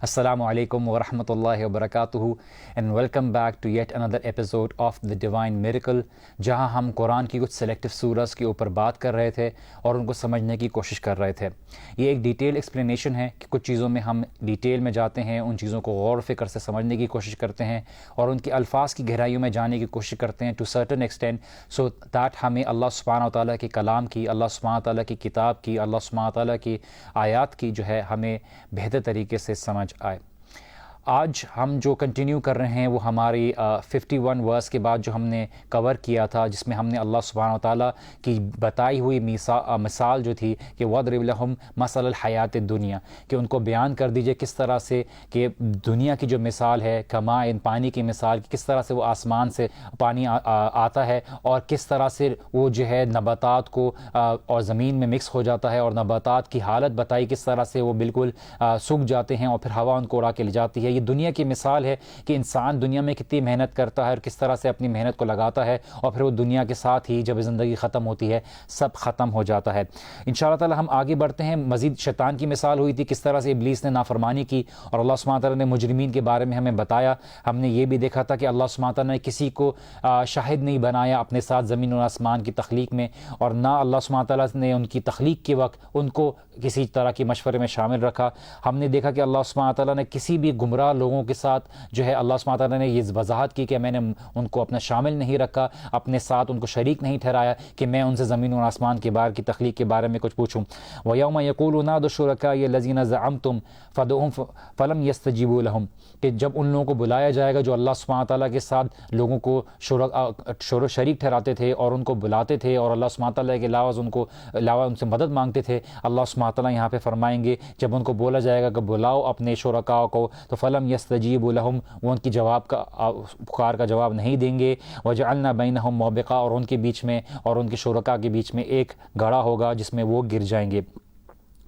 Assalamu alaikum wa rahmatullahi wa barakatuhu and welcome back to yet another episode of The Divine Miracle جہاں ہم قرآن کی کچھ selective source کے اوپر بات کر رہے تھے اور ان کو سمجھنے کی کوشش کر رہے تھے۔ یہ ایک ڈیٹیل ایکسپلینیشن ہے کہ کچھ چیزوں میں ہم ڈیٹیل میں جاتے ہیں، ان چیزوں کو غور و فکر سے سمجھنے کی کوشش کرتے ہیں اور ان کے الفاظ کی گہرائیوں میں جانے کی کوشش کرتے ہیں to certain extent so that ہمیں اللہ سبحانہ و تعالیٰ کے کلام کی، اللہ سبحانہ و تعالیٰ کی کتاب کی، اللہ سبحانہ و تعالیٰ کی آیات کی جو ہے ہمیں بہتر طریقے سے سمجھ آئے۔ آج ہم جو کنٹینیو کر رہے ہیں وہ ہماری 51 ورس کے بعد جو ہم نے کور کیا تھا، جس میں ہم نے اللہ سبحانہ و تعالیٰ کی بتائی ہوئی مثال جو تھی کہ وَاضْرِبْ لَهُمْ مَثَلَ الْحَيَاةِ الدُّنْيَا، کہ ان کو بیان کر دیجئے کس طرح سے کہ دنیا کی جو مثال ہے کمائن پانی کی مثال، کس طرح سے وہ آسمان سے پانی آتا ہے اور کس طرح سے وہ جو ہے نباتات کو اور زمین میں مکس ہو جاتا ہے، اور نباتات کی حالت بتائی کس طرح سے وہ بالکل سوکھ جاتے ہیں اور پھر ہوا ان کو اڑا کے لے جاتی ہے۔ یہ دنیا کی مثال ہے کہ انسان دنیا میں کتنی محنت کرتا ہے اور کس طرح سے اپنی محنت کو لگاتا ہے اور پھر وہ دنیا کے ساتھ ہی جب زندگی ختم ہوتی ہے سب ختم ہو جاتا ہے۔ انشاءاللہ تعالی ہم آگے بڑھتے ہیں۔ مزید شیطان کی مثال ہوئی تھی، کس طرح سے ابلیس نے نافرمانی کی اور اللہ سبحانہ تعالیٰ نے مجرمین کے بارے میں ہمیں بتایا۔ ہم نے یہ بھی دیکھا تھا کہ اللہ سبحانہ تعالیٰ نے کسی کو شاہد نہیں بنایا اپنے ساتھ زمین اور آسمان کی تخلیق میں، اور نہ اللہ سبحانہ تعالیٰ نے ان کی تخلیق کے وقت ان کو کسی طرح کی مشورے میں شامل رکھا۔ ہم نے دیکھا کہ اللہ سبحانہ تعالیٰ نے کسی بھی گمراہ لوگوں کے ساتھ جو ہے اللہ سبحانہ تعالیٰ نے یہ وضاحت کی کہ میں نے ان کو اپنا شامل نہیں رکھا، اپنے ساتھ ان کو شریک نہیں ٹھہرایا کہ میں ان سے زمین اور آسمان کے بارے کی تخلیق کے بارے میں کچھ پوچھوں۔ وَيَوْمَ يَقُولُ نَادُوا شُرَكَائِيَ الَّذِينَ زَعَمْتُمْ فَادْعُوهُمْ فَلَمْ يَسْتَجِيبُوا لَهُمْ، کہ جب ان لوگوں کو بلایا جائے گا جو اللہ سبحانہ تعالیٰ کے ساتھ لوگوں کو شریک ٹھہراتے تھے اور ان کو بلاتے تھے اور اللہ سبحانہ تعالیٰ کے علاوہ ان سے مدد مانگتے تھے، اللہ سبحانہ تعالیٰ یہاں پہ فرمائیں گے جب ان کو بولا جائے گا کہ بلاؤ اپنے شرکاء کو، تو فلم یستجیبوا لہم، وہ ان کی پکار کا جواب نہیں دیں گے۔ وجعلنا بینہم موبقہ، اور ان کے بیچ میں اور ان کے شرکاء کے بیچ میں ایک گڑھا ہوگا جس میں وہ گر جائیں گے۔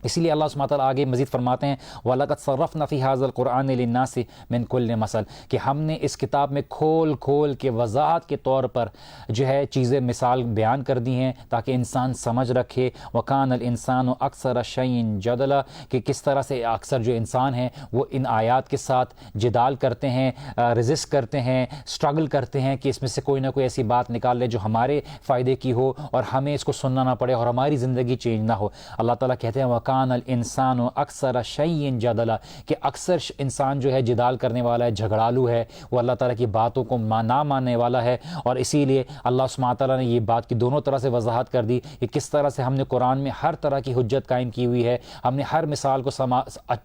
اسی لیے اللہ سبحانہ تعالیٰ آگے مزید فرماتے ہیں وَلَقَدْ صَرَّفْنَا فِي هَذَا الْقُرْآنِ لِلنَّاسِ مِنْ كُلِّ مَثَلٍ، کہ ہم نے اس کتاب میں کھول کے وضاحت کے طور پر جو ہے چیزیں مثال بیان کر دی ہیں تاکہ انسان سمجھ رکھے۔ وَكَانَ الْإِنسَانُ أَكْثَرَ شَيْءٍ جَدَلًا، کہ کس طرح سے اکثر جو انسان ہیں وہ ان آیات کے ساتھ جدال کرتے ہیں، ریزسٹ کرتے ہیں، اسٹرگل کرتے ہیں کہ اس میں سے کوئی نہ کوئی ایسی بات نکال لے جو ہمارے فائدے کی ہو اور ہمیں اس کو سننا نہ پڑے اور ہماری زندگی چینج نہ ہو۔ اللہ تعالیٰ کہتے ہیں وَكَانَ الْإِنسَانُ أَكْثَرَ شَيْءٍ جَدَلًا، کہ اکثر انسان جو ہے جدال کرنے والا ہے، جھگڑالو ہے، وہ اللہ تعالیٰ کی باتوں کو نہ ماننے والا ہے، اور اسی لیے اللہ سبحانہ تعالیٰ نے یہ بات کی دونوں طرح سے وضاحت کر دی کہ کس طرح سے ہم نے قرآن میں ہر طرح کی حجت قائم کی ہوئی ہے، ہم نے ہر مثال کو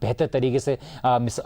بہتر طریقے سے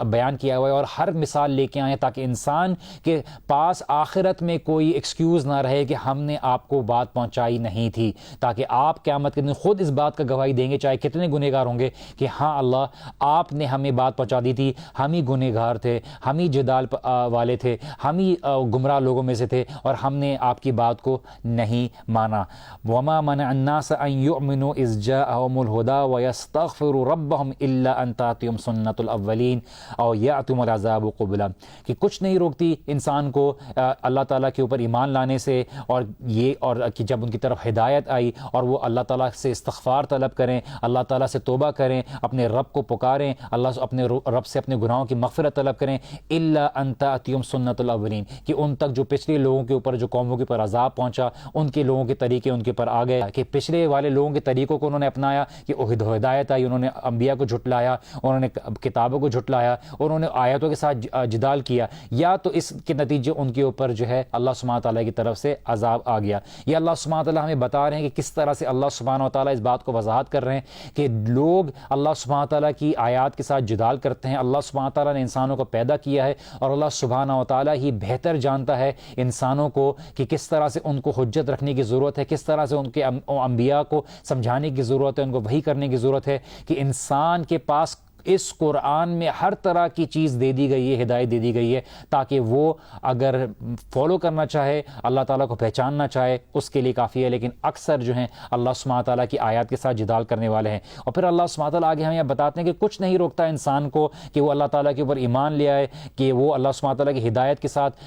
بیان کیا ہوا ہے اور ہر مثال لے کے آئے ہیں تاکہ انسان کے پاس آخرت میں کوئی ایکسکیوز نہ رہے کہ ہم نے آپ کو بات پہنچائی نہیں تھی، تاکہ آپ قیامت کے دن خود اس بات کا گواہی دیں گے چاہے کتنے گنہگار ہوں گے کہ ہاں اللہ آپ نے ہمیں بات پہنچا دی تھی، ہم ہی گنہگار تھے، ہم ہی جدال والے تھے، ہم ہی گمراہ لوگوں میں سے تھے اور ہم نے آپ کی بات کو نہیں مانا۔ وما منع الناس ان يؤمنوا اذ جاءهم الهدى ويستغفروا ربهم الا ان تاتيهم سنة الاولين او ياتهم العذاب قبلا، کہ کچھ نہیں روکتی انسان کو اللہ تعالیٰ کے اوپر ایمان لانے سے اور کہ جب ان کی طرف ہدایت آئی اور وہ اللہ تعالیٰ سے استغفار طلب کریں، اللہ تعالیٰ سے توبہ کریں، اپنے رب کو پکاریں، اللہ اپنے رب سے اپنے گناہوں کی مغفرت طلب کریں، الا ان تاتیہم سنت الاولین، کہ ان تک جو پچھلے لوگوں کے اوپر جو قوموں کے اوپر عذاب پہنچا ان کے لوگوں کے طریقے ان کے اوپر آ گئے، کہ پچھلے والے لوگوں کے طریقوں کو انہوں نے اپنایا کہ ہدایت آئی، انہوں نے انبیاء کو جھٹلایا، انہوں نے کتابوں کو جھٹلایا، انہوں نے آیتوں کے ساتھ جدال کیا، یا تو اس کے نتیجے ان کے اوپر جو ہے اللہ سبحانہ تعالیٰ کی طرف سے عذاب آ گیا۔ یہ اللہ سبحانہ تعالیٰ ہمیں بتا رہے ہیں کہ کس طرح سے اللہ سبحانہ تعالیٰ اس بات کو وضاحت کر رہے ہیں کہ لوگ اللہ سبحانہ تعالیٰ کی آیات کے ساتھ جدال کرتے ہیں۔ اللہ سبحانہ تعالیٰ نے انسانوں کو پیدا کیا ہے اور اللہ سبحانہ و تعالیٰ ہی بہتر جانتا ہے انسانوں کو کہ کس طرح سے ان کو حجت رکھنے کی ضرورت ہے، کس طرح سے ان کے انبیاء کو سمجھانے کی ضرورت ہے، ان کو وحی کرنے کی ضرورت ہے کہ انسان کے پاس اس قرآن میں ہر طرح کی چیز دے دی گئی ہے، ہدایت دے دی گئی ہے تاکہ وہ اگر فالو کرنا چاہے، اللہ تعالیٰ کو پہچاننا چاہے اس کے لیے کافی ہے، لیکن اکثر جو ہیں اللہ سبحانہ تعالیٰ کی آیات کے ساتھ جدال کرنے والے ہیں۔ اور پھر اللہ سبحانہ تعالیٰ آگے ہمیں بتاتے ہیں کہ کچھ نہیں روکتا انسان کو کہ وہ اللہ تعالیٰ کے اوپر ایمان لے آئے، کہ وہ اللہ سبحانہ تعالیٰ کی ہدایت کے ساتھ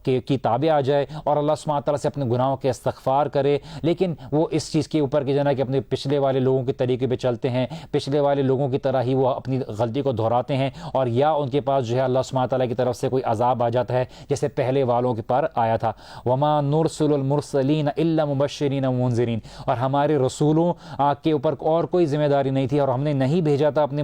کی تابع آ جائے اور اللہ سبحانہ تعالیٰ سے اپنے گناہوں کے استغفار کرے، لیکن وہ اس چیز کے اوپر کہ جنا کہ اپنے پچھلے والے لوگوں کے طریقے پہ چلتے ہیں، پچھلے والے لوگوں کی طرح ہی وہ اپنی غلطی کو دہراتے ہیں، اور یا ان کے پاس جو ہے اللہ سبحانہ تعالیٰ کی طرف سے کوئی عذاب آ جاتا ہے جیسے پہلے والوں کے پر آیا تھا۔ وما نرسل المرسلین الا مبشرین ومنذرین، اور ہمارے رسولوں کے اوپر اور کوئی ذمہ داری نہیں تھی، اور ہم نے نہیں بھیجا تھا اپنے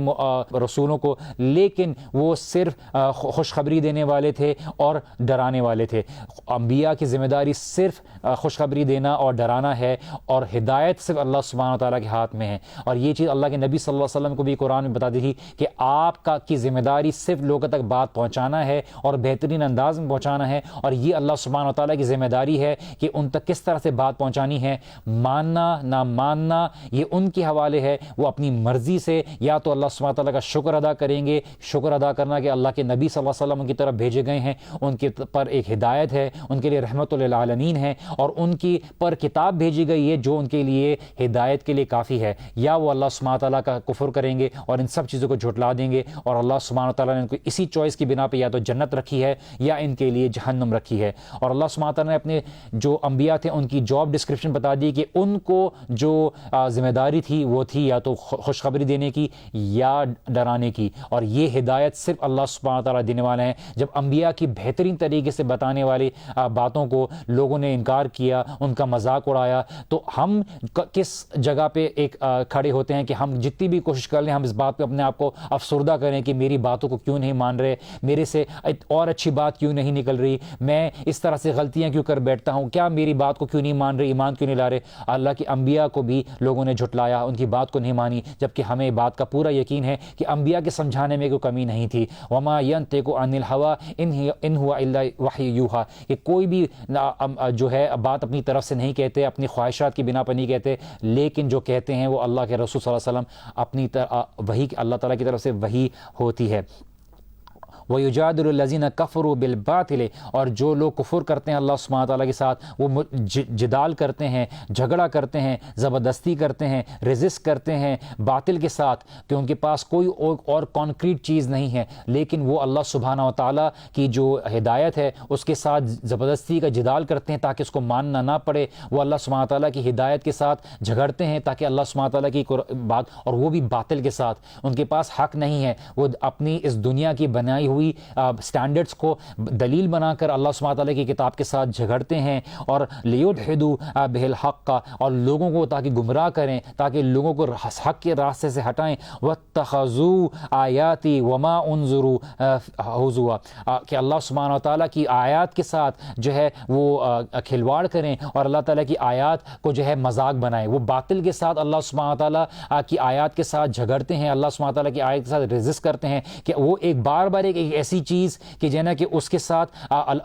رسولوں کو، لیکن وہ صرف خوشخبری دینے والے تھے اور ڈرانے والے تھے۔ انبیاء کی ذمہ داری صرف خوشخبری دینا اور ڈرانا ہے، اور ہدایت صرف اللہ سبحانہ تعالیٰ کے ہاتھ میں ہے۔ اور یہ چیز اللہ کے نبی صلی اللہ علیہ وسلم کو بھی قرآن میں بتا دی تھی کہ آپ کی ذمہ داری صرف لوگوں تک بات پہنچانا ہے اور بہترین انداز میں پہنچانا ہے، اور یہ اللہ سبحانہ تعالیٰ کی ذمہ داری ہے کہ ان تک کس طرح سے بات پہنچانی ہے۔ ماننا نہ ماننا یہ ان کے حوالے ہے، وہ اپنی مرضی سے یا تو اللہ سبحانہ تعالیٰ کا شکر ادا کریں گے، شکر ادا کرنا کہ اللہ کے نبی صلی اللہ علیہ وسلم ان کی طرف بھیجے گئے ہیں، ان کے پر ایک ہدایت ہے، ان کے لیے رحمت للعالمین ہے، اور ان کی پر کتاب بھیجی گئی ہے جو ان کے لیے ہدایت کے لیے کافی ہے، یا وہ اللہ سبحانہ تعالیٰ کا کفر کریں گے اور ان سب چیزوں کو جھٹلا دیں گے، اور اللہ سبحانہ تعالیٰ نے ان کو اسی چوائس کی بنا پہ یا تو جنت رکھی ہے یا ان کے لیے جہنم رکھی ہے۔ اور اللہ سبحانہ تعالیٰ نے اپنے جو انبیاء تھے ان کی جاب ڈسکرپشن بتا دی کہ ان کو جو ذمہ داری تھی وہ تھی یا تو خوشخبری دینے کی یا ڈرانے کی، اور یہ ہدایت صرف اللہ سبحانہ تعالیٰ دینے والے ہیں۔ جب انبیاء کی بہترین طریقے سے بتانے والی باتوں کو لوگوں نے انکار کیا، ان کا مذاق اڑایا، تو ہم کس جگہ پہ ایک کھڑے ہوتے ہیں کہ ہم جتنی بھی کوشش کر لیں ہم اس بات پہ اپنے آپ کو افسردہ کریں کہ میری باتوں کو کیوں نہیں مان رہے، میرے سے اور اچھی بات کیوں نہیں نکل رہی، میں اس طرح سے غلطیاں کیوں کر بیٹھتا ہوں، کیا میری بات کو کیوں نہیں مان رہے، ایمان کیوں نہیں لا رہے۔ اللہ کی انبیاء کو بھی لوگوں نے جھٹلایا، ان کی بات کو نہیں مانی، جبکہ ہمیں بات کا پورا یقین ہے کہ انبیاء کے سمجھانے میں کوئی کمی نہیں تھی۔ وما ينطق عن الهوى ان هو الا وحی یوحى، کہ کوئی بھی جو ہے بات اپنی طرف سے نہیں کہتے، اپنی خواہشات کی بنا پر نہیں کہتے، لیکن جو کہتے ہیں وہ اللہ کے رسول صلی اللہ علیہ وسلم اپنی وحی اللہ تعالیٰ کی طرف سے وحی ہوتی ہے۔ وَيُجَادِلُ الَّذِينَ كَفَرُوا بِالْبَاطِلِ، اور جو لوگ کفر کرتے ہیں اللہ سبحانہ تعالیٰ کے ساتھ، وہ جدال کرتے ہیں، جھگڑا کرتے ہیں، زبردستی کرتے ہیں، ریزسٹ کرتے ہیں باطل کے ساتھ، کہ ان کے پاس کوئی اور کانکریٹ چیز نہیں ہے، لیکن وہ اللہ سبحانہ و تعالیٰ کی جو ہدایت ہے اس کے ساتھ زبردستی کا جدال کرتے ہیں تاکہ اس کو ماننا نہ پڑے۔ وہ اللہ سبحانہ تعالیٰ کی ہدایت کے ساتھ جھگڑتے ہیں تاکہ اللہ سبحانہ تعالیٰ کی بات، اور وہ بھی باطل کے ساتھ، ان کے پاس حق نہیں ہے، وہ اپنی اس دنیا کی بنائی ہوئی سٹینڈرڈز کو دلیل بنا کر اللہ سبحانہ تعالیٰ کی کتاب کے ساتھ جھگڑتے ہیں، اور لیدحدوا بہ الحق، اور لوگوں کو تاکہ گمراہ کریں، تاکہ لوگوں کو حق کے راستے سے ہٹائیں۔ واتخذوا آیاتی وما انذروا ہزوا، کہ اللہ سبحانہ تعالیٰ کی آیات کے ساتھ جو ہے وہ کھلواڑ کریں اور اللہ تعالیٰ کی آیات کو جو ہے مذاق بنائیں۔ وہ باطل کے ساتھ اللہ سبحانہ تعالیٰ کی آیات کے ساتھ جھگڑتے ہیں، اللہ سبحانہ تعالیٰ کی آیات کے ساتھ ریزسٹ کرتے ہیں کہ وہ ایک بار ایک ایسی چیز کہ جو ہے نا کہ اس کے ساتھ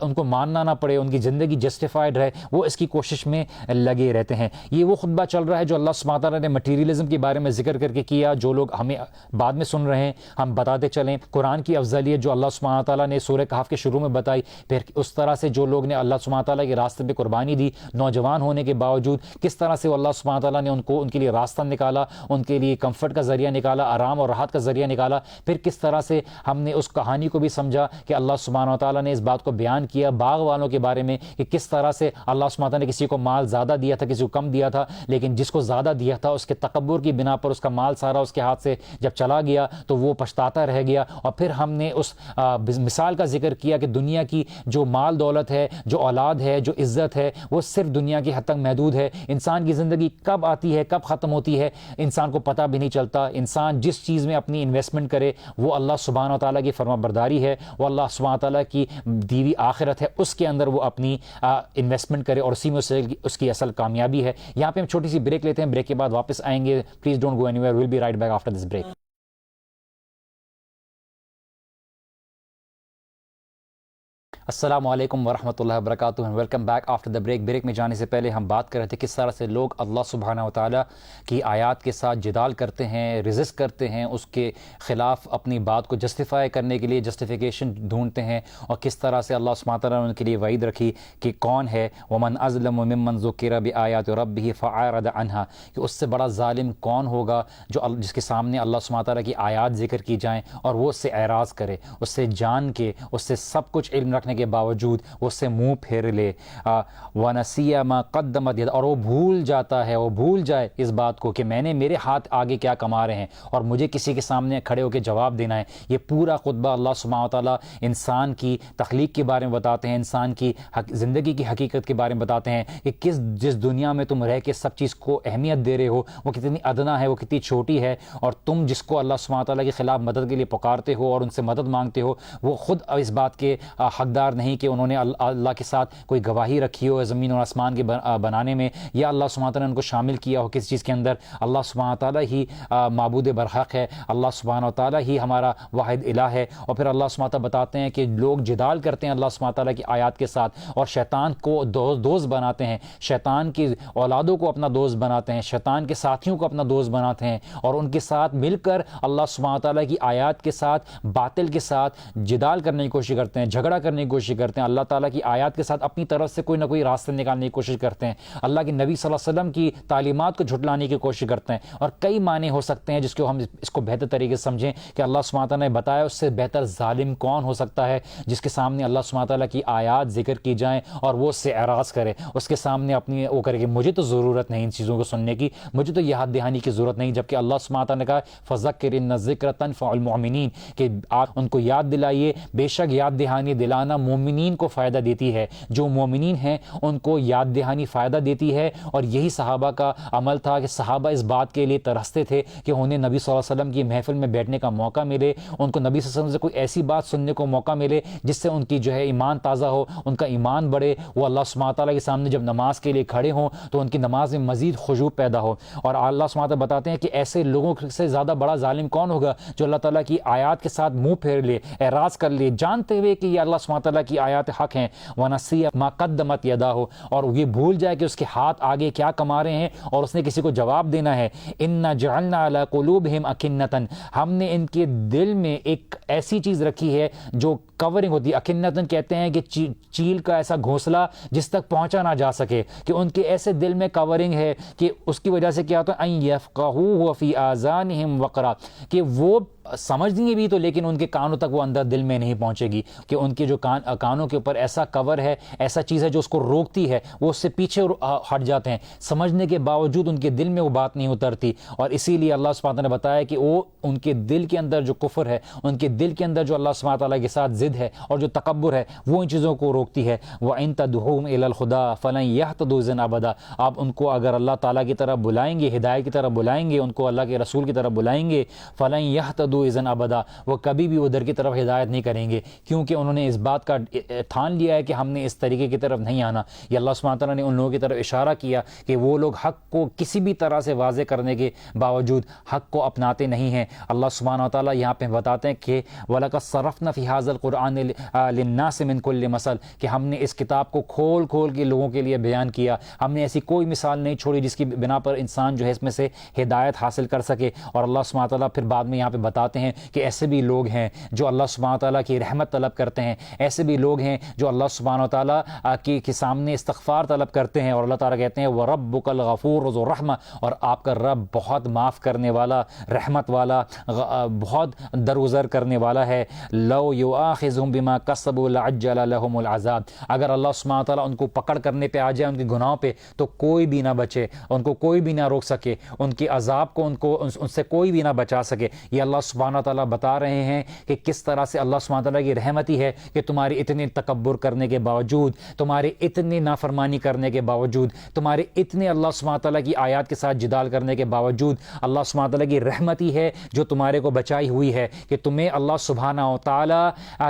ان کو ماننا نہ پڑے، ان کی زندگی جسٹیفائڈ رہے، وہ اس کی کوشش میں لگے رہتے ہیں۔ یہ وہ خطبہ چل رہا ہے جو اللہ سبحانہ تعالیٰ نے مٹیریلزم کے بارے میں ذکر کر کے کیا، جو لوگ ہمیں بعد میں سن رہے ہیں ہم بتاتے چلیں۔ قرآن کی افضلیت جو اللہ سبحانہ تعالیٰ نے سورہ کہف کے شروع میں بتائی، پھر اس طرح سے جو لوگ نے اللہ سبحانہ تعالیٰ کے راستے پہ قربانی دی، نوجوان ہونے کے باوجود کس طرح سے اللہ سبحانہ تعالیٰ نے ان کے لیے راستہ نکالا، ان کے لیے کمفرٹ کا ذریعہ نکالا، آرام اور راحت کا ذریعہ نکالا۔ پھر کس طرح سے ہم نے اس کہانی کو بھی سمجھا کہ اللہ سبحانہ تعالیٰ نے اس بات کو بیان کیا باغ والوں کے بارے میں کہ کس طرح سے اللہ سبحانہ تعالیٰ نے کسی کو مال زیادہ دیا تھا، کسی کو کم دیا تھا، لیکن جس کو زیادہ دیا تھا اس کے تکبر کی بنا پر اس کا مال سارا اس کے ہاتھ سے جب چلا گیا تو وہ پچھتاتا رہ گیا۔ اور پھر ہم نے اس مثال کا ذکر کیا کہ دنیا کی جو مال دولت ہے، جو اولاد ہے، جو عزت ہے، وہ صرف دنیا کی حد تک محدود ہے۔ انسان کی زندگی کب آتی ہے، کب ختم ہوتی ہے، انسان کو پتہ بھی نہیں چلتا۔ انسان جس چیز میں اپنی انویسٹمنٹ کرے وہ اللہ سبحانہ تعالیٰ کی فرما برداری ہے، وہ اللہ سبحانہ تعالیٰ کی دیوی آخرت ہے، اس کے اندر وہ اپنی انویسٹمنٹ کرے، اور اسی میں اس کی اصل کامیابی ہے۔ یہاں پہ ہم چھوٹی سی بریک لیتے ہیں، بریک کے بعد واپس آئیں گے۔ Please don't go anywhere, we'll be right back after this break. السلام علیکم ورحمۃ اللہ وبرکاتہ، welcome back after the break. Break میں جانے سے پہلے ہم بات کر رہے تھے کس طرح سے لوگ اللہ سبحانہ و تعالیٰ کی آیات کے ساتھ جدال کرتے ہیں، ریزسٹ کرتے ہیں، اس کے خلاف اپنی بات کو جسٹیفائی کرنے کے لیے جسٹیفیکیشن ڈھونڈتے ہیں، اور کس طرح سے اللہ سبحانہ تعالیٰ نے ان کے لیے وعید رکھی کہ کون ہے ومن اظلم ممن ذکر بآیات ربہ فاعرض عنہا، کہ اس سے بڑا ظالم کون ہوگا جس کے سامنے اللہ سبحانہ تعالیٰ کی آیات ذکر کی جائیں اور وہ اس سے اعراض کرے، اس سے جان کے، اس سے سب کچھ علم رکھنے کرنے کے باوجود وہ اس سے منہ پھیر لے. وَنَسِيَ مَا قَدَّمَتْ يَدَهُ, اور وہ بھول جاتا ہے, وہ بھول جائے اس بات کو کہ میں نے میرے ہاتھ آگے کیا کما رہے ہیں اور مجھے کسی کے سامنے کھڑے ہو کے جواب دینا ہے. یہ پورا خطبہ اللہ سبحانہ وتعالیٰ انسان کی تخلیق کے بارے میں بتاتے ہیں, انسان کی زندگی کی حقیقت کے بارے میں بتاتے ہیں کہ جس دنیا میں تم رہ کے سب چیز کو اہمیت دے رہے ہو وہ کتنی ادنا ہے, وہ کتنی چھوٹی ہے, اور تم جس کو اللہ سبحانہ وتعالیٰ کے خلاف مدد کے لیے پکارتے ہو اور ان سے مدد مانگتے ہو وہ خود اس بات کے حقدار نہیں کہ انہوں نے اللہ کے ساتھ کوئی گواہی رکھی ہو زمین اور آسمان کے بنانے میں, یا اللہ سبحانہ وتعالیٰ نے ان کو شامل کیا ہو کسی چیز کے اندر. اللہ سبحانہ وتعالیٰ ہی معبود برحق ہے, اللہ سبحانہ وتعالیٰ ہی ہمارا واحد الہ ہے. اور پھر اللہ سبحانہ وتعالیٰ بتاتے ہیں کہ لوگ جدال کرتے ہیں اللہ سبحانہ وتعالیٰ کی آیات کے ساتھ اور شیطان کو دوست بناتے ہیں, شیطان کی اولادوں کو اپنا دوست بناتے ہیں, شیطان کے ساتھیوں کو اپنا دوست بناتے ہیں اور ان کے ساتھ مل کر اللہ سبحانہ وتعالیٰ کی آیات کے ساتھ باطل کے ساتھ جدال کرنے کی کوشش کرتے ہیں, جھگڑا کرنے کی کوشش کرتے ہیں, اللہ تعالیٰ کی آیات کے ساتھ اپنی طرف سے کوئی نہ کوئی راستہ نکالنے کی کوشش کرتے ہیں, اللہ کے نبی صلی اللہ علیہ وسلم کی تعلیمات کو جھٹلانے کی کوشش کرتے ہیں. اور کئی معنی ہو سکتے ہیں جس کو ہم اس کو بہتر طریقے سے سمجھیں کہ اللہ سبحانہ وتعالیٰ نے بتایا اس سے بہتر ظالم کون ہو سکتا ہے جس کے سامنے اللہ سبحانہ وتعالیٰ کی آیات ذکر کی جائیں اور وہ اس سے اعراض کرے, اس کے سامنے اپنی وہ کرے کہ مجھے تو ضرورت نہیں ان چیزوں کو سننے کی, مجھے تو یاد دہانی کی ضرورت نہیں, جبکہ اللہ سبحانہ وتعالیٰ نے کہا فذکر ان الذکر تنفع المؤمنین کہ آپ ان کو یاد دلائیے, بے شک یاد دہانی دلانا مومنین کو فائدہ دیتی ہے, جو مومنین ہیں ان کو یاد دہانی فائدہ دیتی ہے. اور یہی صحابہ کا عمل تھا کہ صحابہ اس بات کے لیے ترستے تھے کہ انہیں نبی صلی اللہ علیہ وسلم کی محفل میں بیٹھنے کا موقع ملے, ان کو نبی صلی اللہ علیہ وسلم سے کوئی ایسی بات سننے کو موقع ملے جس سے ان کی جو ہے ایمان تازہ ہو, ان کا ایمان بڑھے, وہ اللہ سبحانہ وتعالیٰ کے سامنے جب نماز کے لیے کھڑے ہوں تو ان کی نماز میں مزید خشوع پیدا ہو. اور اللہ سبحانہ وتعالیٰ بتاتے ہیں کہ ایسے لوگوں سے زیادہ بڑا ظالم کون ہوگا جو اللہ تعالیٰ کی آیات کے ساتھ منہ پھیر لے, اعراض کر لے, جانتے ہوئے کہ یہ اللہ سبحانہ وتعالیٰ کی آیات حق ہیں. وَنَسِيَ مَا قَدَّمَتْ يَدَاهُ, اور یہ بھول جائے کہ اس کے ہاتھ آگے کیا کما رہے ہیں اور اس نے کسی کو جواب دینا ہے. اِنَّا جَعَلْنَا عَلَىٰ قُلُوبِهِمْ أَكِنَّةً, ہم نے ان کے دل میں ایک ایسی چیز رکھی ہے جو کورنگ ہوتی ہے. اکنتن کہتے ہیں کہ چیل کا ایسا گھونسلہ جس تک پہنچا نہ جا سکے, کہ ان کے ایسے دل میں کورنگ ہے کہ اس کی وجہ سے کیا ہوتا ہے ان یفقہوہ فی آذانہم وقرا, کہ وہ سمجھ دیں گے بھی تو لیکن ان کے کانوں تک وہ اندر دل میں نہیں پہنچے گی, کہ ان کے جو کانوں کے اوپر ایسا کور ہے, ایسا چیز ہے جو اس کو روکتی ہے, وہ اس سے پیچھے ہٹ جاتے ہیں, سمجھنے کے باوجود ان کے دل میں وہ بات نہیں اترتی. اور اسی لیے اللہ سبحانہ وتعالیٰ نے بتایا کہ وہ ان کے دل کے اندر جو کفر ہے, ان کے دل کے اندر جو اللہ سبحانہ وتعالیٰ کے ساتھ ضد ہے اور جو تکبر ہے وہ ان چیزوں کو روکتی ہے. وَإِن تَدْعُوهُمْ إِلَى الْهُدَىٰ فَلَن يَهْتَدُوا إِذًا أَبَدًا, آپ ان کو اگر اللہ تعالیٰ کی طرف بلائیں گے, ہدایت کی طرف بلائیں گے, ان کو اللہ کے رسول کی طرف بلائیں گے, فَلَن يَهْتَدُوا إِذًا أَبَدًا, وہ کبھی بھی ادھر کی طرف ہدایت نہیں کریں گے, کیونکہ انہوں نے اس بات کا ٹھان لیا ہے کہ ہم نے اس طریقے کی طرف نہیں آنا. یہ اللہ سبحانہ وتعالیٰ نے ان لوگوں کی طرف اشارہ کیا کہ وہ لوگ حق کو کسی بھی طرح سے واضح کرنے کے باوجود حق کو اپناتے نہیں ہیں. اللہ سبحانہ وتعالیٰ یہاں پہ بتاتے ہیں کہ وَلَقَدْ صَرَفْنَا فِي هَٰذَا الْقُرْآنِ لِلنَّاسِ مِن كُلِّ مَثَلٍ, کہ ہم نے اس کتاب کو کھول کے لوگوں کے لیے بیان کیا, ہم نے ایسی کوئی مثال نہیں چھوڑی جس کی بنا پر انسان جو ہے اس میں سے ہدایت حاصل کر سکے. اور اللہ سبحانہ وتعالیٰ پھر بعد میں یہاں پہ بتاتے ہیں کہ ایسے بھی لوگ ہیں جو اللہ سبحانہ وتعالیٰ کی رحمت طلب کرتے ہیں, ایسے بھی لوگ ہیں جو اللہ سبحانہ وتعالیٰ کے سامنے استغفار طلب کرتے ہیں, اور اللہ تعالیٰ کہتے ہیں وَرَبُّكَ الْغَفُورُ ذُو الرَّحْمَةِ, اور آپ کا رب بہت معاف کرنے والا, رحمت والا, بہت درگزر کرنے والا ہے. لَوْ يُؤَاخِذُهُم بِمَا كَسَبُوا لَعَجَّلَ لَهُمُ الْعَذَابَ, اگر اللہ سبحانہ وتعالیٰ ان کو پکڑ کرنے پہ آ جائے ان کے گناہوں پہ تو کوئی بھی نہ بچے, ان کو کوئی بھی نہ روک سکے, ان کے عذاب کو ان سے کوئی بھی نہ بچا سکے. یہ اللہ سبحانہ وتعالیٰ بتا رہے ہیں کہ کس طرح سے اللہ سبحانہ وتعالیٰ کی رحمتی ہے کہ تمہاری اتنے تکبر کرنے کے باوجود, تمہارے اتنی نافرمانی کرنے کے باوجود, تمہارے اتنے اللہ سبحانہ وتعالیٰ کی آیات کے ساتھ جدال کرنے کے باوجود, اللہ سبحانہ وتعالیٰ کی رحمتی ہے جو تمہارے کو بچائی ہوئی ہے کہ تمہیں اللہ سبحانہ وتعالیٰ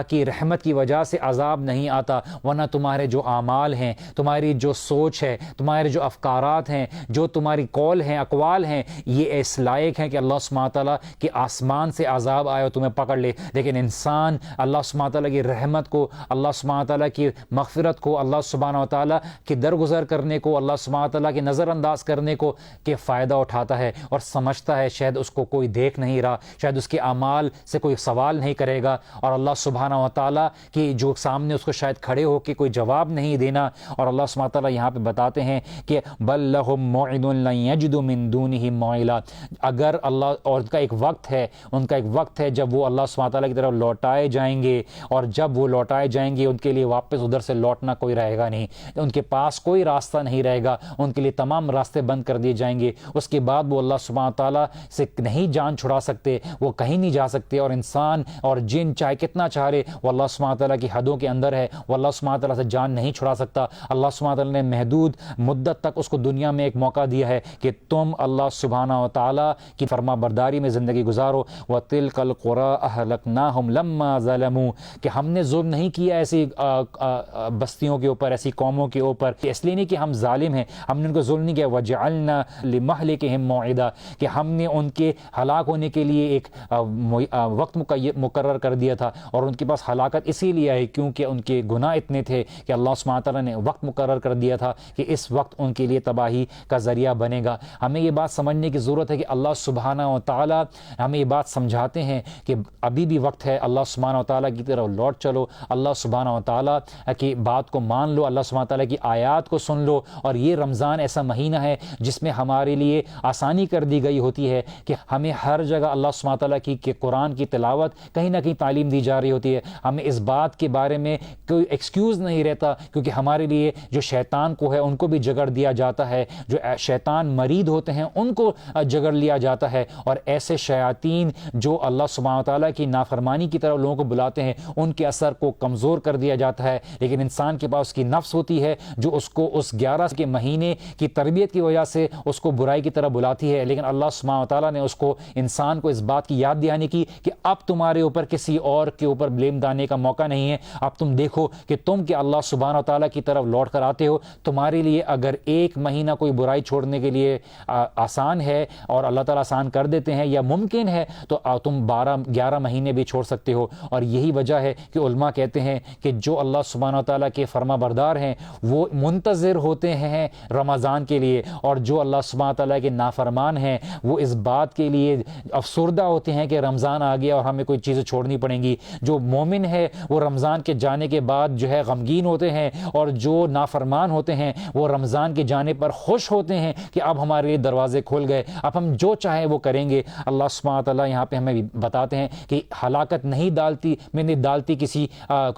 کی رحمت کی وجہ سے عذاب نہیں آتا, ورنہ تمہارے جو اعمال ہیں, تمہاری جو سوچ ہے, تمہارے جو افکارات ہیں, جو تمہاری قول ہیں, اقوال ہیں, یہ اس لائق ہیں کہ اللہ سبحانہ وتعالیٰ کے آسمان سے عذاب آئے اور تمہیں پکڑ لے. لیکن انسان اللہ سبحانہ وتعالیٰ کی رحمت کو, اللہ سبحانہ وتعالیٰ کی مغفرت کو, اللہ سبحانہ وتعالیٰ کی درگزر کرنے کو, اللہ سبحانہ وتعالیٰ کے نظر انداز کرنے کو کہ فائدہ اٹھاتا ہے اور سمجھتا ہے شاید اس کو کوئی دیکھ نہیں رہا, شاید اس کے اعمال سے کوئی سوال نہیں کرے گا, اور اللہ سبحانہ وتعالیٰ کی جو سامنے اس کو شاید کھڑے ہو کے کوئی جواب نہیں دینا. اور اللہ سبحانہ وتعالیٰ یہاں پہ بتاتے ہیں کہ بل لہم موعد لن یجدوا من دونہ موئلا, اگر اللہ, اور ان کا ایک وقت ہے جب وہ اللہ سبحانہ وتعالیٰ کی طرف لوٹائے جائیں گے, اور جب وہ لوٹائے لوٹائے جائیں گے، ان کے لیے واپس ادھر سے لوٹنا کوئی رہے گا نہیں، ان کے پاس کوئی راستہ نہیں رہے گا، ان کے لیے تمام راستے بند کر دیے جائیں گے۔ اس کے بعد وہ اللہ سبحانہ تعالیٰ سے نہیں جان چھڑا سکتے، وہ کہیں نہیں جا سکتے، اور انسان اور جن چاہے کتنا چاہے وہ اللہ سبحانہ تعالیٰ کی حدوں کے اندر ہے، وہ اللہ سبحانہ تعالیٰ سے جان نہیں چھڑا سکتا۔ اللہ سبحانہ تعالیٰ نے محدود مدت تک اس کو دنیا میں ایک موقع دیا ہے کہ تم اللہ سبحانہ تعالیٰ کی فرما برداری میں زندگی گزارو۔ وَتِلْكَ الْقُرَىٰ أَهْلَكْنَاهُمْ لَمَّا ظَلَمُوا، کہ ہم نے ظلم نہیں کیا ایسی بستیوں کے اوپر، ایسی قوموں کے اوپر، اس لیے نہیں کہ ہم ظالم ہیں، ہم نے ان کو ظلم نہیں کیا۔ وَجَعَلْنَا لِمَهْلِكِهِمْ مَوْعِدًا، کہ ہم نے ان کے ہلاک ہونے کے لیے ایک وقت مقرر کر دیا تھا، اور ان کے پاس ہلاکت اسی لیے آئی کیونکہ ان کے گناہ اتنے تھے کہ اللہ سبحانہ تعالیٰ نے وقت مقرر کر دیا تھا کہ اس وقت ان کے لیے تباہی کا ذریعہ بنے گا۔ ہمیں یہ بات سمجھنے کی ضرورت ہے کہ اللہ سبحانہ و تعالیٰ ہمیں یہ بات سمجھاتے ہیں کہ ابھی بھی وقت ہے، اللہ سبحانہ و تعالیٰ کی طرف لوٹ چلو، اللہ سبحانہ و تعالیٰ کی بات کو مان لو، اللہ سبحانہ و تعالیٰ کی آیات کو سن لو۔ اور یہ رمضان ایسا مہینہ ہے جس میں ہمارے لیے آسانی کر دی گئی ہوتی ہے کہ ہمیں ہر جگہ اللہ سبحانہ تعالیٰ کی قرآن کی تلاوت کہیں نہ کہیں تعلیم دی جا رہی ہوتی ہے۔ ہمیں اس بات کے بارے میں کوئی ایکسکیوز نہیں رہتا، کیونکہ ہمارے لیے جو شیطان کو ہے ان کو بھی جگڑ دیا جاتا ہے، جو شیطان مرید ہوتے ہیں ان کو جگڑ لیا جاتا ہے، اور ایسے شیاطین جو اللہ سبحانہ تعالیٰ کی نافرمانی کی طرف لوگوں کو بلاتے ہیں ان کے اثر کو کمزور کر دیا جاتا ہے۔ لیکن انسان کے پاس اس کی نفس ہوتی ہے جو اس کو اس 11 کے مہینے کی تربیت کی وجہ سے اس کو برائی کی طرف بلاتی ہے، لیکن اللہ سبحانہ تعالیٰ نے اس کو انسان کو اس بات کی یاد دہانی کی کہ اب تمہارے اوپر کسی اور کے اوپر بلیم ڈالنے کا موقع نہیں ہے، اب تم دیکھو کہ تم کہ اللہ سبحانہ تعالیٰ کی طرف لوٹ کر آتے ہو، تمہارے لیے اگر ایک مہینہ کوئی برائی چھوڑنے کے لیے آسان ہے اور اللہ تعالیٰ آسان کر دیتے ہیں یا ممکن ہے تو تم 11 مہینے بھی چھوڑ سکتے ہو۔ اور یہی وجہ ہے کہ علماء کہتے ہیں کہ جو اللہ سبحانہ تعالیٰ کے فرما بردار ہیں وہ منتظر ہوتے ہیں رمضان کے لیے، اور جو اللہ سبحانہ تعالیٰ کے نافرمان ہیں وہ اس بات کے لیے افسردہ ہوتے ہیں کہ رمضان آ گیا اور ہمیں کوئی چیزیں چھوڑنی پڑیں گی۔ جو مومن ہے وہ رمضان کے جانے کے بعد جو ہے غمگین ہوتے ہیں، اور جو نافرمان ہوتے ہیں وہ رمضان کے جانے پر خوش ہوتے ہیں کہ اب ہمارے لیے دروازے کھل گئے، اب ہم جو چاہیں وہ کریں گے۔ اللہ سبحانہ تعالیٰ یہاں پہ ہمیں بتاتے ہیں کہ ہلاکت نہیں ڈالتی کسی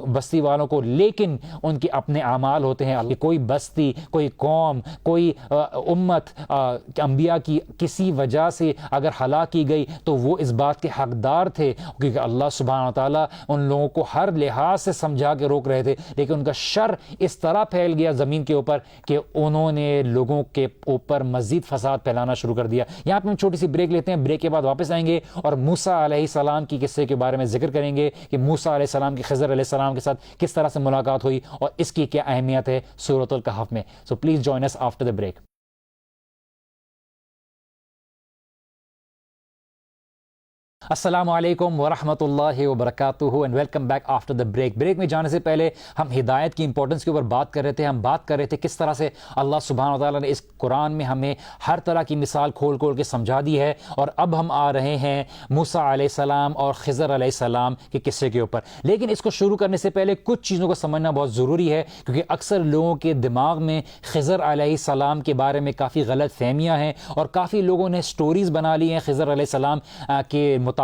بستی والوں کو، لیکن ان کے اپنے اعمال ہوتے ہیں۔ کوئی بستی، کوئی قوم، کوئی امت انبیاء کی کسی وجہ سے اگر ہلاک کی گئی تو وہ اس بات کے حقدار تھے، کیونکہ اللہ سبحانہ تعالیٰ ان لوگوں کو ہر لحاظ سے سمجھا کے روک رہے تھے، لیکن ان کا شر اس طرح پھیل گیا زمین کے اوپر کہ انہوں نے لوگوں کے اوپر مزید فساد پھیلانا شروع کر دیا۔ یہاں پہ ہم چھوٹی سی بریک لیتے ہیں، بریک کے بعد واپس آئیں گے اور موسیٰ علیہ السلام کی قصے کے بارے میں ذکر کریں گے کہ موسیٰ علیہ السلام کی خضر علیہ السلام کے ساتھ کس طرح سے ملاقات ہوئی اور اس کی کیا اہمیت ہے سورۃ الکہف میں۔ So please join us after the break. السلام علیکم ورحمۃ اللہ وبرکاتہ and welcome back after the break. Break میں جانے سے پہلے ہم ہدایت کی امپورٹنس کے اوپر بات کر رہے تھے، ہم بات کر رہے تھے کس طرح سے اللہ سبحانہ تعالیٰ نے اس قرآن میں ہمیں ہر طرح کی مثال کھول کھول کے سمجھا دی ہے، اور اب ہم آ رہے ہیں موسیٰ علیہ السلام اور خضر علیہ السلام کے قصے کے اوپر۔ لیکن اس کو شروع کرنے سے پہلے کچھ چیزوں کو سمجھنا بہت ضروری ہے، کیونکہ اکثر لوگوں کے دماغ میں خضر علیہ السلام کے بارے میں کافی غلط فہمیاں ہیں، اور کافی لوگوں نے سٹوریز بنا لی ہیں خضر علیہ السلام کے متعلق۔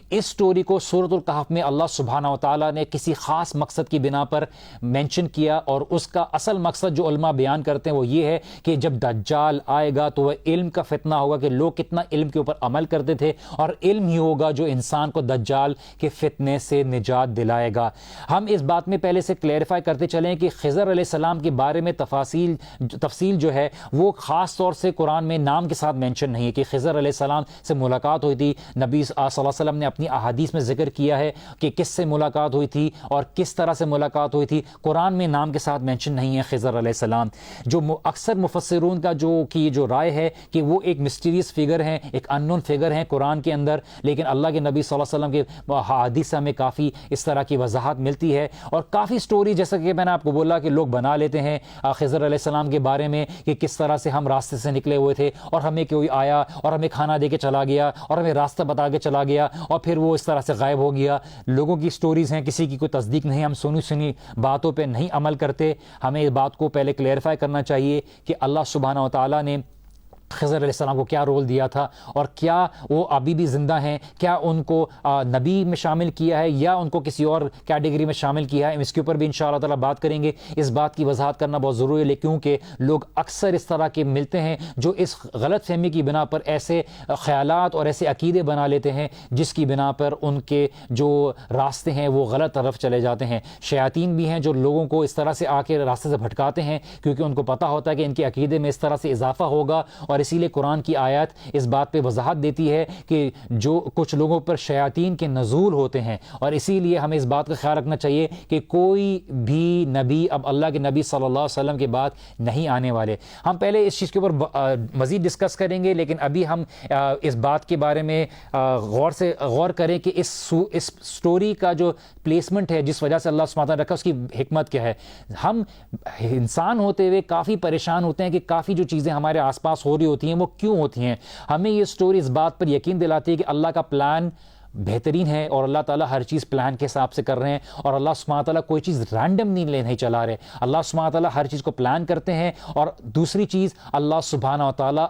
اس سٹوری کو سورۃ الکہف میں اللہ سبحانہ و تعالیٰ نے کسی خاص مقصد کی بنا پر مینشن کیا، اور اس کا اصل مقصد جو علماء بیان کرتے ہیں وہ یہ ہے کہ جب دجال آئے گا تو وہ علم کا فتنہ ہوگا کہ لوگ کتنا علم کے اوپر عمل کرتے تھے، اور علم ہی ہوگا جو انسان کو دجال کے فتنے سے نجات دلائے گا۔ ہم اس بات میں پہلے سے کلیریفائی کرتے چلیں کہ خضر علیہ السلام کے بارے میں تفصیل جو ہے وہ خاص طور سے قرآن میں نام کے ساتھ مینشن نہیں ہے کہ خضر علیہ السلام سے ملاقات ہوئی تھی۔ نبی صلی اللہ علیہ وسلم نے اپنی احادیث میں ذکر کیا ہے کہ کس سے ملاقات ہوئی تھی اور کس طرح سے ملاقات ہوئی تھی، قرآن میں نام کے ساتھ مینشن نہیں ہے خضر علیہ السلام۔ جو اکثر مفسرون کا جو رائے ہے کہ وہ ایک مسٹیریس فگر ہیں، ایک ان نون فگر ہیں قرآن کے اندر، لیکن اللہ کے نبی صلی اللہ علیہ وسلم کے احادیث سے ہمیں کافی اس طرح کی وضاحت ملتی ہے، اور کافی سٹوری جیسا کہ میں نے آپ کو بولا کہ لوگ بنا لیتے ہیں خضر علیہ السلام کے بارے میں کہ کس طرح سے ہم راستے سے نکلے ہوئے تھے اور ہمیں کوئی آیا اور ہمیں کھانا دے کے چلا گیا اور ہمیں راستہ بتا کے چلا گیا اور پھر وہ اس طرح سے غائب ہو گیا۔ لوگوں کی سٹوریز ہیں، کسی کی کوئی تصدیق نہیں، ہم سنی باتوں پہ نہیں عمل کرتے۔ ہمیں اس بات کو پہلے کلیئرفائی کرنا چاہیے کہ اللہ سبحانہ و تعالیٰ نے خضر علیہ السلام کو کیا رول دیا تھا اور کیا وہ ابھی بھی زندہ ہیں, کیا ان کو نبی میں شامل کیا ہے یا ان کو کسی اور کیٹیگری میں شامل کیا ہے. اس کے اوپر بھی انشاءاللہ تعالیٰ بات کریں گے. اس بات کی وضاحت کرنا بہت ضروری ہے کیونکہ لوگ اکثر اس طرح کے ملتے ہیں جو اس غلط فہمی کی بنا پر ایسے خیالات اور ایسے عقیدے بنا لیتے ہیں جس کی بنا پر ان کے جو راستے ہیں وہ غلط طرف چلے جاتے ہیں. شیاطین بھی ہیں جو لوگوں کو اس طرح سے آ کے راستے سے بھٹکاتے ہیں کیونکہ ان کو پتہ ہوتا ہے کہ ان کے عقیدے میں اس طرح سے اضافہ ہوگا, اور اسی لیے قرآن کی آیات اس بات پہ وضاحت دیتی ہے کہ جو کچھ لوگوں پر شیاطین کے نزول ہوتے ہیں, اور اسی لیے ہمیں اس بات کا خیال رکھنا چاہیے کہ کوئی بھی نبی اب اللہ کے نبی صلی اللہ علیہ وسلم کے بعد نہیں آنے والے. ہم پہلے اس چیز کے اوپر مزید ڈسکس کریں گے, لیکن ابھی ہم اس بات کے بارے میں غور کریں کہ اس سٹوری کا جو پلیسمنٹ ہے جس وجہ سے اللہ سبحانہ وتعالیٰ نے رکھا اس کی حکمت کیا ہے. ہم انسان ہوتے ہوئے کافی پریشان ہوتے ہیں کہ کافی جو چیزیں ہمارے آس پاس ہو رہی ہوتی ہیں وہ کیوں ہوتی ہیں. ہمیں یہ سٹوری اس بات پر یقین دلاتی ہے کہ اللہ کا پلان بہترین ہے اور اللہ تعالیٰ ہر چیز پلان کے حساب سے کر رہے ہیں, اور اللہ سبحانہ تعالیٰ کوئی چیز رینڈم نہیں چلا رہے. اللہ سبحانہ تعالیٰ ہر چیز کو پلان کرتے ہیں, اور دوسری چیز اللہ سبحانہ تعالیٰ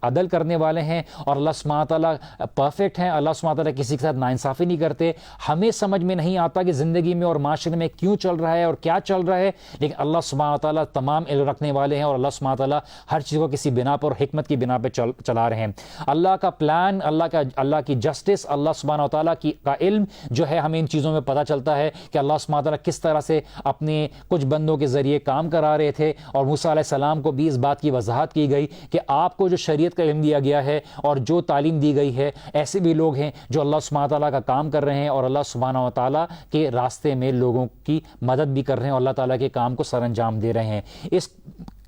عدل کرنے والے ہیں, اور اللہ سبحانہ تعالیٰ پرفیکٹ ہیں. اللہ سبحانہ تعالیٰ کسی کے ساتھ ناانصافی نہیں کرتے. ہمیں سمجھ میں نہیں آتا کہ زندگی میں اور معاشرے میں کیوں چل رہا ہے اور کیا چل رہا ہے, لیکن اللہ سبحانہ تعالیٰ تمام علم رکھنے والے ہیں, اور اللہ سبحانہ تعالیٰ ہر چیز کو کسی بنا پر اور حکمت کی بنا پہ چلا رہے ہیں. اللہ کا پلان, اللہ کی جسٹس, اللہ سبحانہ تعالیٰ کا علم جو ہے, ہمیں ان چیزوں میں پتہ چلتا ہے کہ اللہ سبحانہ تعالیٰ کس طرح سے اپنے کچھ بندوں کے ذریعے کام کرا رہے تھے. اور موسیٰ علیہ السلام کو بھی اس بات کی وضاحت کی گئی کہ آپ کو جو شریعت کا علم دیا گیا ہے اور جو تعلیم دی گئی ہے, ایسے بھی لوگ ہیں جو اللہ سبحانہ تعالیٰ کا کام کر رہے ہیں اور اللہ سبحانہ تعالیٰ کے راستے میں لوگوں کی مدد بھی کر رہے ہیں اور اللہ تعالیٰ کے کام کو سر انجام دے رہے ہیں. اس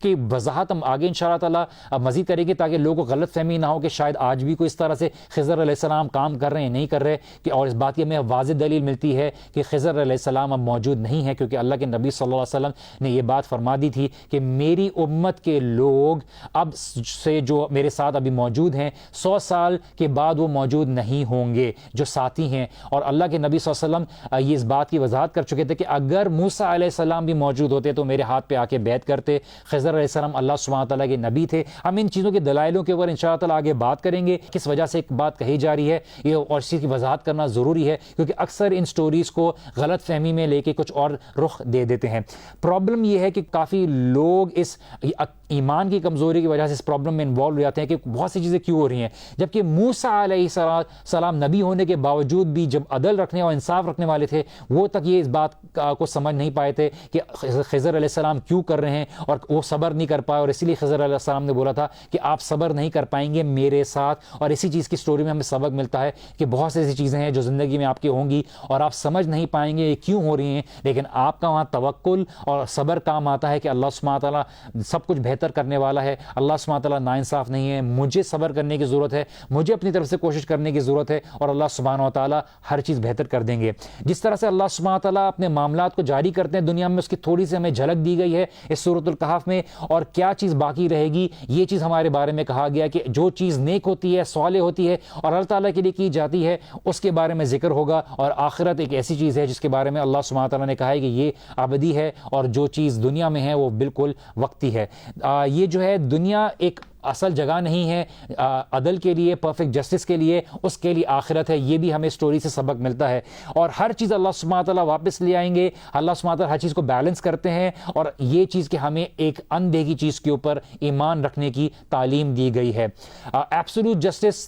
کی وضاحت ہم آگے انشاءاللہ تعالیٰ مزید کریں گے تاکہ لوگوں کو غلط فہمی نہ ہو کہ شاید آج بھی کوئی اس طرح سے خضر علیہ السلام کام کر رہے ہیں, نہیں کر رہے. کہ اور اس بات کی ہمیں واضح دلیل ملتی ہے کہ خضر علیہ السلام اب موجود نہیں ہے, کیونکہ اللہ کے نبی صلی اللہ علیہ وسلم نے یہ بات فرما دی تھی کہ میری امت کے لوگ اب سے جو میرے ساتھ ابھی موجود ہیں 100 سال کے بعد وہ موجود نہیں ہوں گے جو ساتھی ہیں. اور اللہ کے نبی صلی اللہ علیہ وسلم یہ اس بات کی وضاحت کر چکے تھے کہ اگر موسیٰ علیہ السلام بھی موجود ہوتے تو میرے ہاتھ پہ آ کے بیعت کرتے. خضر علیہ السلام اللہ سبحانہ تعالیٰ کے نبی تھے. ہم ان چیزوں کے دلائلوں کے اوپر انشاءاللہ تعالیٰ آگے بات کریں گے, کس وجہ سے ایک بات کہی جا رہی ہے یہ, اور اس چیز کی وضاحت کرنا ضروری ہے کیونکہ اکثر ان سٹوریز کو غلط فہمی میں لے کے کچھ اور رخ دے دیتے ہیں. پرابلم یہ ہے کہ کافی لوگ اس ایمان کی کمزوری کی وجہ سے اس پرابلم میں انوالو ہو جاتے ہیں کہ بہت سی چیزیں کیوں ہو رہی ہیں, جبکہ موسیٰ علیہ السلام نبی ہونے کے باوجود بھی جب عدل رکھنے اور انصاف رکھنے والے تھے وہ تک یہ اس بات کو سمجھ نہیں پائے تھے کہ خضر علیہ السلام کیوں کر رہے ہیں, اور وہ صبر نہیں کر پائے. اور اسی لیے خضر علیہ السلام نے بولا تھا کہ آپ صبر نہیں کر پائیں گے میرے ساتھ. اور اسی چیز کی سٹوری میں ہمیں سبق ملتا ہے کہ بہت سی ایسی چیزیں ہیں جو زندگی میں آپ کی ہوں گی اور آپ سمجھ نہیں پائیں گے یہ کیوں ہو رہی ہیں, لیکن آپ کا وہاں توکل اور صبر کام آتا ہے کہ اللہ سبحانہ تعالیٰ سب کچھ بہتر کرنے والا ہے. اللہ سبحانہ تعالیٰ ناانصاف نہیں ہے, مجھے صبر کرنے کی ضرورت ہے, مجھے اپنی طرف سے کوشش کرنے کی ضرورت ہے, اور اللہ سبحانہ تعالیٰ ہر چیز بہتر کر دیں گے. جس طرح سے اللہ سبحانہ تعالیٰ اپنے معاملات کو جاری کرتے ہیں دنیا میں, اس کی تھوڑی سی ہمیں جھلک دی گئی ہے اس سورۃ الکہف میں. اور کیا چیز باقی رہے گی, یہ چیز ہمارے بارے میں کہا گیا کہ جو چیز نیک ہوتی ہے, صالح ہوتی ہے اور اللہ تعالیٰ کے لیے کی جاتی ہے, اس کے بارے میں ذکر ہوگا. اور آخرت ایک ایسی چیز ہے جس کے بارے میں اللہ سبحانہ تعالیٰ نے کہا ہے کہ یہ ابدی ہے, اور جو چیز دنیا میں ہے وہ بالکل وقتی ہے. یہ جو ہے دنیا ایک اصل جگہ نہیں ہے عدل کے لیے, پرفیکٹ جسٹس کے لیے, اس کے لیے آخرت ہے. یہ بھی ہمیں سٹوری سے سبق ملتا ہے. اور ہر چیز اللہ سبحانہ تعالیٰ واپس لے آئیں گے. اللہ سبحانہ تعالیٰ ہر چیز کو بیلنس کرتے ہیں, اور یہ چیز کہ ہمیں ایک اندیکھی چیز کے اوپر ایمان رکھنے کی تعلیم دی گئی ہے. ایبسولوٹ جسٹس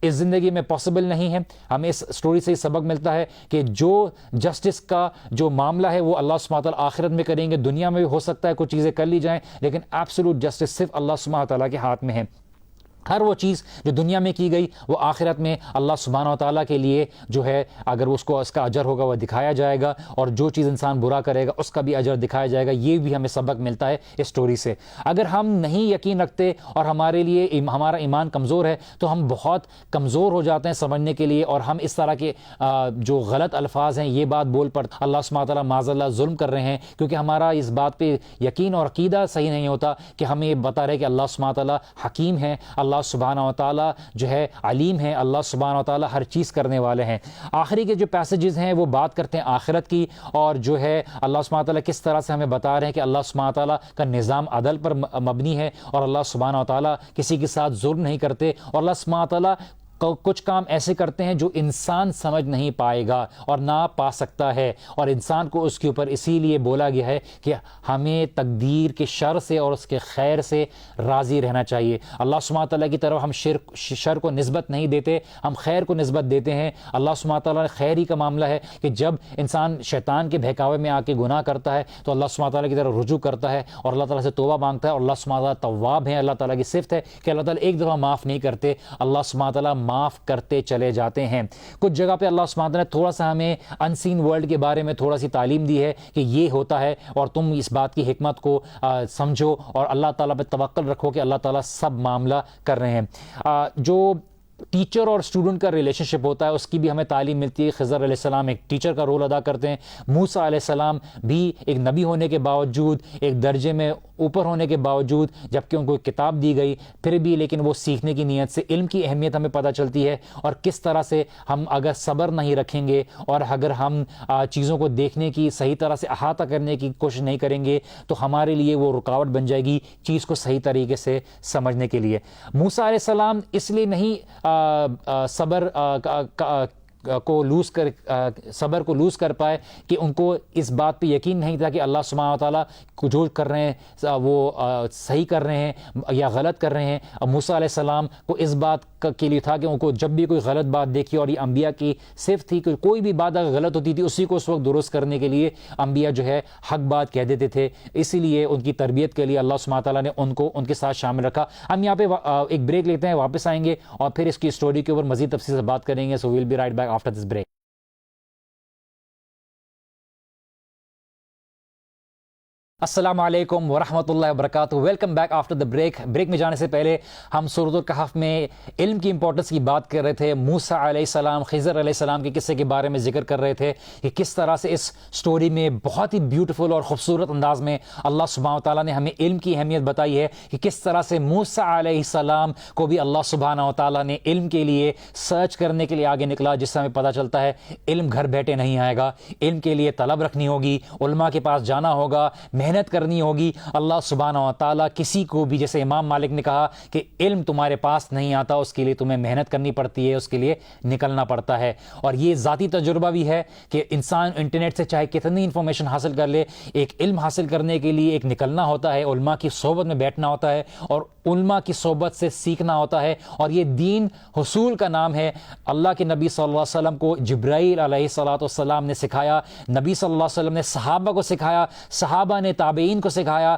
اس زندگی میں پاسبل نہیں ہے. ہمیں اس سٹوری سے سبق ملتا ہے کہ جو جسٹس کا جو معاملہ ہے وہ اللہ سبحانہ تعالیٰ آخرت میں کریں گے. دنیا میں بھی ہو سکتا ہے کچھ چیزیں کر لی جائیں, لیکن ایبسولوٹ جسٹس صرف اللہ سبحانہ تعالیٰ کے ہاتھ میں ہے. ہر وہ چیز جو دنیا میں کی گئی وہ آخرت میں اللہ سبحانہ تعالیٰ کے لیے جو ہے اگر اس کو اس کا اجر ہوگا وہ دکھایا جائے گا, اور جو چیز انسان برا کرے گا اس کا بھی اجر دکھایا جائے گا. یہ بھی ہمیں سبق ملتا ہے اس سٹوری سے. اگر ہم نہیں یقین رکھتے اور ہمارے لیے ہمارا ایمان کمزور ہے تو ہم بہت کمزور ہو جاتے ہیں سمجھنے کے لیے, اور ہم اس طرح کے جو غلط الفاظ ہیں یہ بات بول پڑ اللہ سبحانہ تعالیٰ معاذ اللہ ظلم کر رہے ہیں, کیونکہ ہمارا اس بات پہ یقین اور عقیدہ صحیح نہیں ہوتا کہ ہمیں یہ بتا رہے کہ اللہ سبحانہ تعالیٰ حکیم ہے, اللہ اللہ سبحانہ و تعالیٰ جو ہے علیم ہے، اللہ سبحانہ و تعالیٰ ہر چیز کرنے والے ہیں۔ آخری کے جو پیسیجز ہیں وہ بات کرتے ہیں آخرت کی، اور جو ہے اللہ سبحانہ و تعالیٰ کس طرح سے ہمیں بتا رہے ہیں کہ اللہ سبحانہ و تعالیٰ کا نظام عدل پر مبنی ہے، اور اللہ سبحانہ و تعالیٰ کسی کے ساتھ ظلم نہیں کرتے، اور اللہ سبحانہ و تعالیٰ کچھ کام ایسے کرتے ہیں جو انسان سمجھ نہیں پائے گا اور نہ پا سکتا ہے، اور انسان کو اس کے اوپر اسی لیے بولا گیا ہے کہ ہمیں تقدیر کے شر سے اور اس کے خیر سے راضی رہنا چاہیے۔ اللہ سبحانہ تعالیٰ کی طرف ہم شر کو نسبت نہیں دیتے، ہم خیر کو نسبت دیتے ہیں۔ اللہ سبحانہ تعالیٰ خیر ہی کا معاملہ ہے کہ جب انسان شیطان کے بہکاوے میں آ کے گناہ کرتا ہے تو اللہ سبحانہ تعالیٰ کی طرف رجوع کرتا ہے اور اللہ تعالیٰ سے توبہ مانگتا ہے، اور اللہ سبحانہ تعالیٰ تواب ہیں۔ اللہ تعالیٰ کی صفت ہے کہ اللہ تعالیٰ ایک دفعہ معاف نہیں کرتے، اللہ سبحانہ تعالیٰ معاف کرتے چلے جاتے ہیں۔ کچھ جگہ پہ اللہ سبحانہ تعالیٰ نے تھوڑا سا ہمیں ان سین ورلڈ کے بارے میں تھوڑا سی تعلیم دی ہے کہ یہ ہوتا ہے، اور تم اس بات کی حکمت کو سمجھو اور اللہ تعالیٰ پہ توکل رکھو کہ اللہ تعالیٰ سب معاملہ کر رہے ہیں۔ جو ٹیچر اور اسٹوڈنٹ کا ریلیشن شپ ہوتا ہے اس کی بھی ہمیں تعلیم ملتی ہے۔ خضر علیہ السلام ایک ٹیچر کا رول ادا کرتے ہیں، موسیٰ علیہ السلام بھی ایک نبی ہونے کے باوجود، ایک درجے میں اوپر ہونے کے باوجود، جبکہ ان کو ایک کتاب دی گئی پھر بھی لیکن وہ سیکھنے کی نیت سے علم کی اہمیت ہمیں پتہ چلتی ہے، اور کس طرح سے ہم اگر صبر نہیں رکھیں گے اور اگر ہم چیزوں کو دیکھنے کی صحیح طرح سے احاطہ کرنے کی کوشش نہیں کریں گے تو ہمارے لیے وہ رکاوٹ بن جائے گی چیز کو صحیح طریقے سے سمجھنے کے لیے۔ موسیٰ علیہ السلام اس لیے نہیں صبر کو لوز کر پائے کہ ان کو اس بات پہ یقین نہیں تھا کہ اللہ سبحانہ تعالیٰ جو کر رہے ہیں وہ صحیح کر رہے ہیں یا غلط کر رہے ہیں۔ موسیٰ علیہ السلام کو اس بات کے لیے تھا کہ ان کو جب بھی کوئی غلط بات دیکھی، اور یہ انبیاء کی صفت تھی کہ کوئی بھی بات اگر غلط ہوتی تھی اسی کو اس وقت درست کرنے کے لیے انبیاء جو ہے حق بات کہہ دیتے تھے، اسی لیے ان کی تربیت کے لیے اللہ سبحانہ تعالیٰ نے ان کو ان کے ساتھ شامل رکھا۔ ہم یہاں پہ ایک بریک لیتے ہیں، واپس آئیں گے اور پھر اس کی اسٹوری کے اوپر مزید تفصیل سے بات کریں گے۔ So we'll be right back after this break. السلام علیکم ورحمۃ اللہ وبرکاتہ، welcome back after the break. Break میں جانے سے پہلے ہم سورۃ الکہف میں علم کی امپورٹنس کی بات کر رہے تھے، موسیٰ علیہ السلام، خضر علیہ السلام کے قصے کے بارے میں ذکر کر رہے تھے کہ کس طرح سے اس سٹوری میں بہت ہی بیوٹیفل اور خوبصورت انداز میں اللہ سبحانہ تعالیٰ نے ہمیں علم کی اہمیت بتائی ہے کہ کس طرح سے موسیٰ علیہ السلام کو بھی اللہ سبحانہ تعالیٰ نے علم کے لیے سرچ کرنے کے لیے آگے نکلا، جس سے ہمیں پتہ چلتا ہے علم گھر بیٹھے نہیں آئے گا، علم کے لیے طلب رکھنی ہوگی، علماء کے پاس جانا ہوگا، محنت کرنی ہوگی۔ اللہ سبحانہ و تعالیٰ کسی کو بھی، جیسے امام مالک نے کہا کہ علم تمہارے پاس نہیں آتا، اس کے لیے تمہیں محنت کرنی پڑتی ہے، اس کے لیے نکلنا پڑتا ہے۔ اور یہ ذاتی تجربہ بھی ہے کہ انسان انٹرنیٹ سے چاہے کتنی انفارمیشن حاصل کر لے، ایک علم حاصل کرنے کے لیے ایک نکلنا ہوتا ہے، علماء کی صحبت میں بیٹھنا ہوتا ہے اور علماء کی صحبت سے سیکھنا ہوتا ہے، اور یہ دین حصول کا نام ہے۔ اللہ کے نبی صلی اللہ علیہ وسلم کو جبرائیل علیہ السلام نے سکھایا، نبی صلی اللہ علیہ وسلم نے صحابہ کو سکھایا، صحابہ نے تابعین کو سکھایا،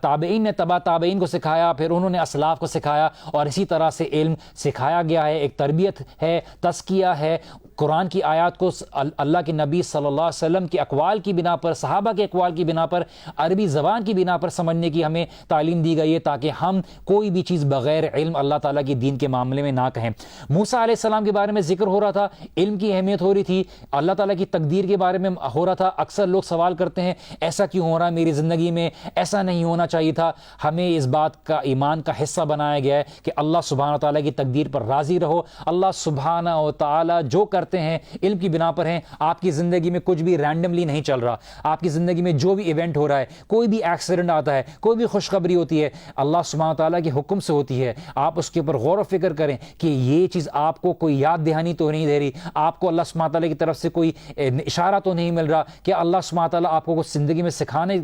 تابعین نے تبع تابعین کو سکھایا، پھر انہوں نے اسلاف کو سکھایا، اور اسی طرح سے علم سکھایا گیا ہے۔ ایک تربیت ہے، تزکیہ ہے، قرآن کی آیات کو اللہ کے نبی صلی اللہ علیہ وسلم کے اقوال کی بنا پر، صحابہ کے اقوال کی بنا پر، عربی زبان کی بنا پر سمجھنے کی ہمیں تعلیم دی گئی ہے تاکہ ہم کوئی بھی چیز بغیر علم اللہ تعالیٰ کی دین کے معاملے میں نہ کہیں۔ موسیٰ علیہ السلام کے بارے میں ذکر ہو رہا تھا، علم کی اہمیت ہو رہی تھی، اللہ تعالیٰ کی تقدیر کے بارے میں ہو رہا تھا۔ اکثر لوگ سوال کرتے ہیں ایسا کیوں ہو رہا ہے میری زندگی میں، ایسا نہیں ہونا چاہیے تھا۔ ہمیں اس بات کا ایمان کا حصہ بنایا گیا ہے کہ اللہ سبحانہ تعالیٰ کی تقدیر پر راضی رہو۔ اللہ سبحانہ و تعالیٰ جو کرتے ہیں علم کی بنا پر ہیں۔ آپ کی زندگی میں کچھ بھی رینڈملی نہیں چل رہا، آپ کی زندگی میں جو بھی ایونٹ ہو رہا ہے، کوئی بھی ایکسیڈنٹ آتا ہے، کوئی بھی خوشخبری ہوتی ہے، اللہ سبحانہ تعالیٰ کے حکم سے ہوتی ہے۔ آپ اس کے اوپر غور و فکر کریں کہ یہ چیز آپ کو کوئی یاد دہانی تو نہیں دے رہی، آپ کو اللہ سبحانہ تعالیٰ کی طرف سے کوئی اشارہ تو نہیں مل رہا کہ اللہ سبحانہ تعالیٰ آپ کو کچھ زندگی میں سکھانے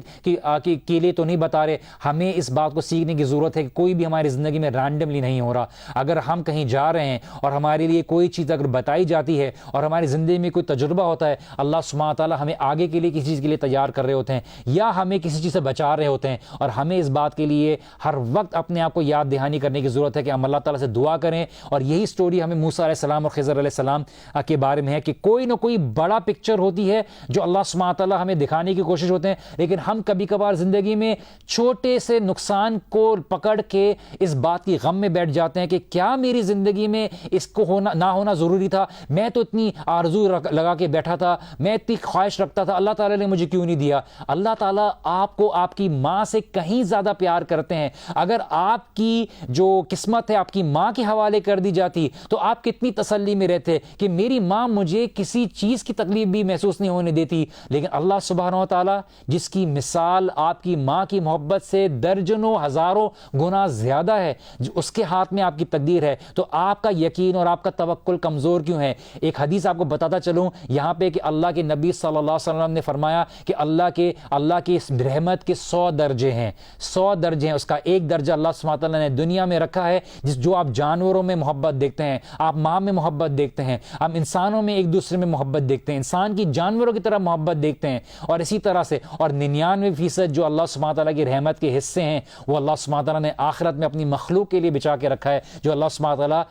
کے لیے تو نہیں بتا رہے۔ ہمیں اس بات کو سیکھنے کی ضرورت ہے کہ کوئی بھی ہماری زندگی میں رینڈملی نہیں ہو رہا۔ اگر ہم کہیں جا رہے ہیں اور ہمارے لیے کوئی چیز اگر بتائی جاتی ہے اور ہماری زندگی میں کوئی تجربہ ہوتا ہے، اللہ سبحانہ تعالیٰ ہمیں آگے کے لیے کسی چیز کے لیے تیار کر رہے ہوتے ہیں یا ہمیں کسی چیز سے بچا رہے ہوتے ہیں، اور ہمیں اس بات کے لیے ہر وقت اپنے آپ کو یاد دہانی کرنے کی ضرورت ہے کہ ہم اللہ تعالیٰ سے دعا کریں۔ اور یہی سٹوری ہمیں موسیٰ علیہ السلام اور خضر علیہ السلام کے بارے میں ہے کہ کوئی نہ کوئی بڑا پکچر ہوتی ہے جو اللہ سبحانہ تعالیٰ ہمیں دکھانے کی کوشش ہوتے ہیں، لیکن ہم کبھی کبھار زندگی میں چھوٹے سے نقصان کو پکڑ کے اس بات کی غم میں بیٹھ جاتے ہیں کہ کیا میری زندگی میں اس کو نہ ہونا ضروری تھا، میں تو اتنی آرزو لگا کے بیٹھا تھا, میں اتنی خواہش رکھتا تھا, اللہ تعالیٰ نے مجھے کیوں نہیں دیا. اللہ تعالیٰ آپ کو آپ کی ماں سے کہیں زیادہ پیار کرتے ہیں. اگر آپ کی جو قسمت ہے آپ کی ماں کے حوالے کر دی جاتی تو آپ کتنی تسلی میں رہتے کہ میری ماں مجھے کسی چیز کی تکلیف بھی محسوس نہیں ہونے دیتی. لیکن اللہ سبحانہ و تعالیٰ جس کی مثال آپ کی ماں کی محبت سے درجنوں ہزاروں گنا زیادہ ہے, اس کے ہاتھ میں آپ کی تقدیر ہے, تو آپ کا یقین اور آپ کا توکل کمزور کیوں ہے؟ ایک حدیث آپ کو بتاتا چلوں یہاں پہ کہ اللہ کے نبی صلی اللہ علیہ وسلم نے فرمایا کہ اللہ کی رحمت کے 100 درجے ہیں, 100 درجے ہیں. اس کا ایک درجہ اللہ سبحانہ تعالیٰ نے دنیا میں رکھا ہے جو آپ جانوروں میں محبت دیکھتے ہیں, آپ ماں میں محبت دیکھتے ہیں, آپ انسانوں میں ایک دوسرے میں محبت دیکھتے ہیں, انسان کی جانوروں کی طرح محبت دیکھتے ہیں. اور اسی طرح سے اور 99% جو اللہ سبحانہ تعالیٰ کی رحمت کے حصے ہیں وہ اللہ سبحانہ تعالیٰ نے آخرت میں اپنی مخلوق کے لیے بچا کے رکھا ہے, جو اللہ سبحانہ تعالیٰ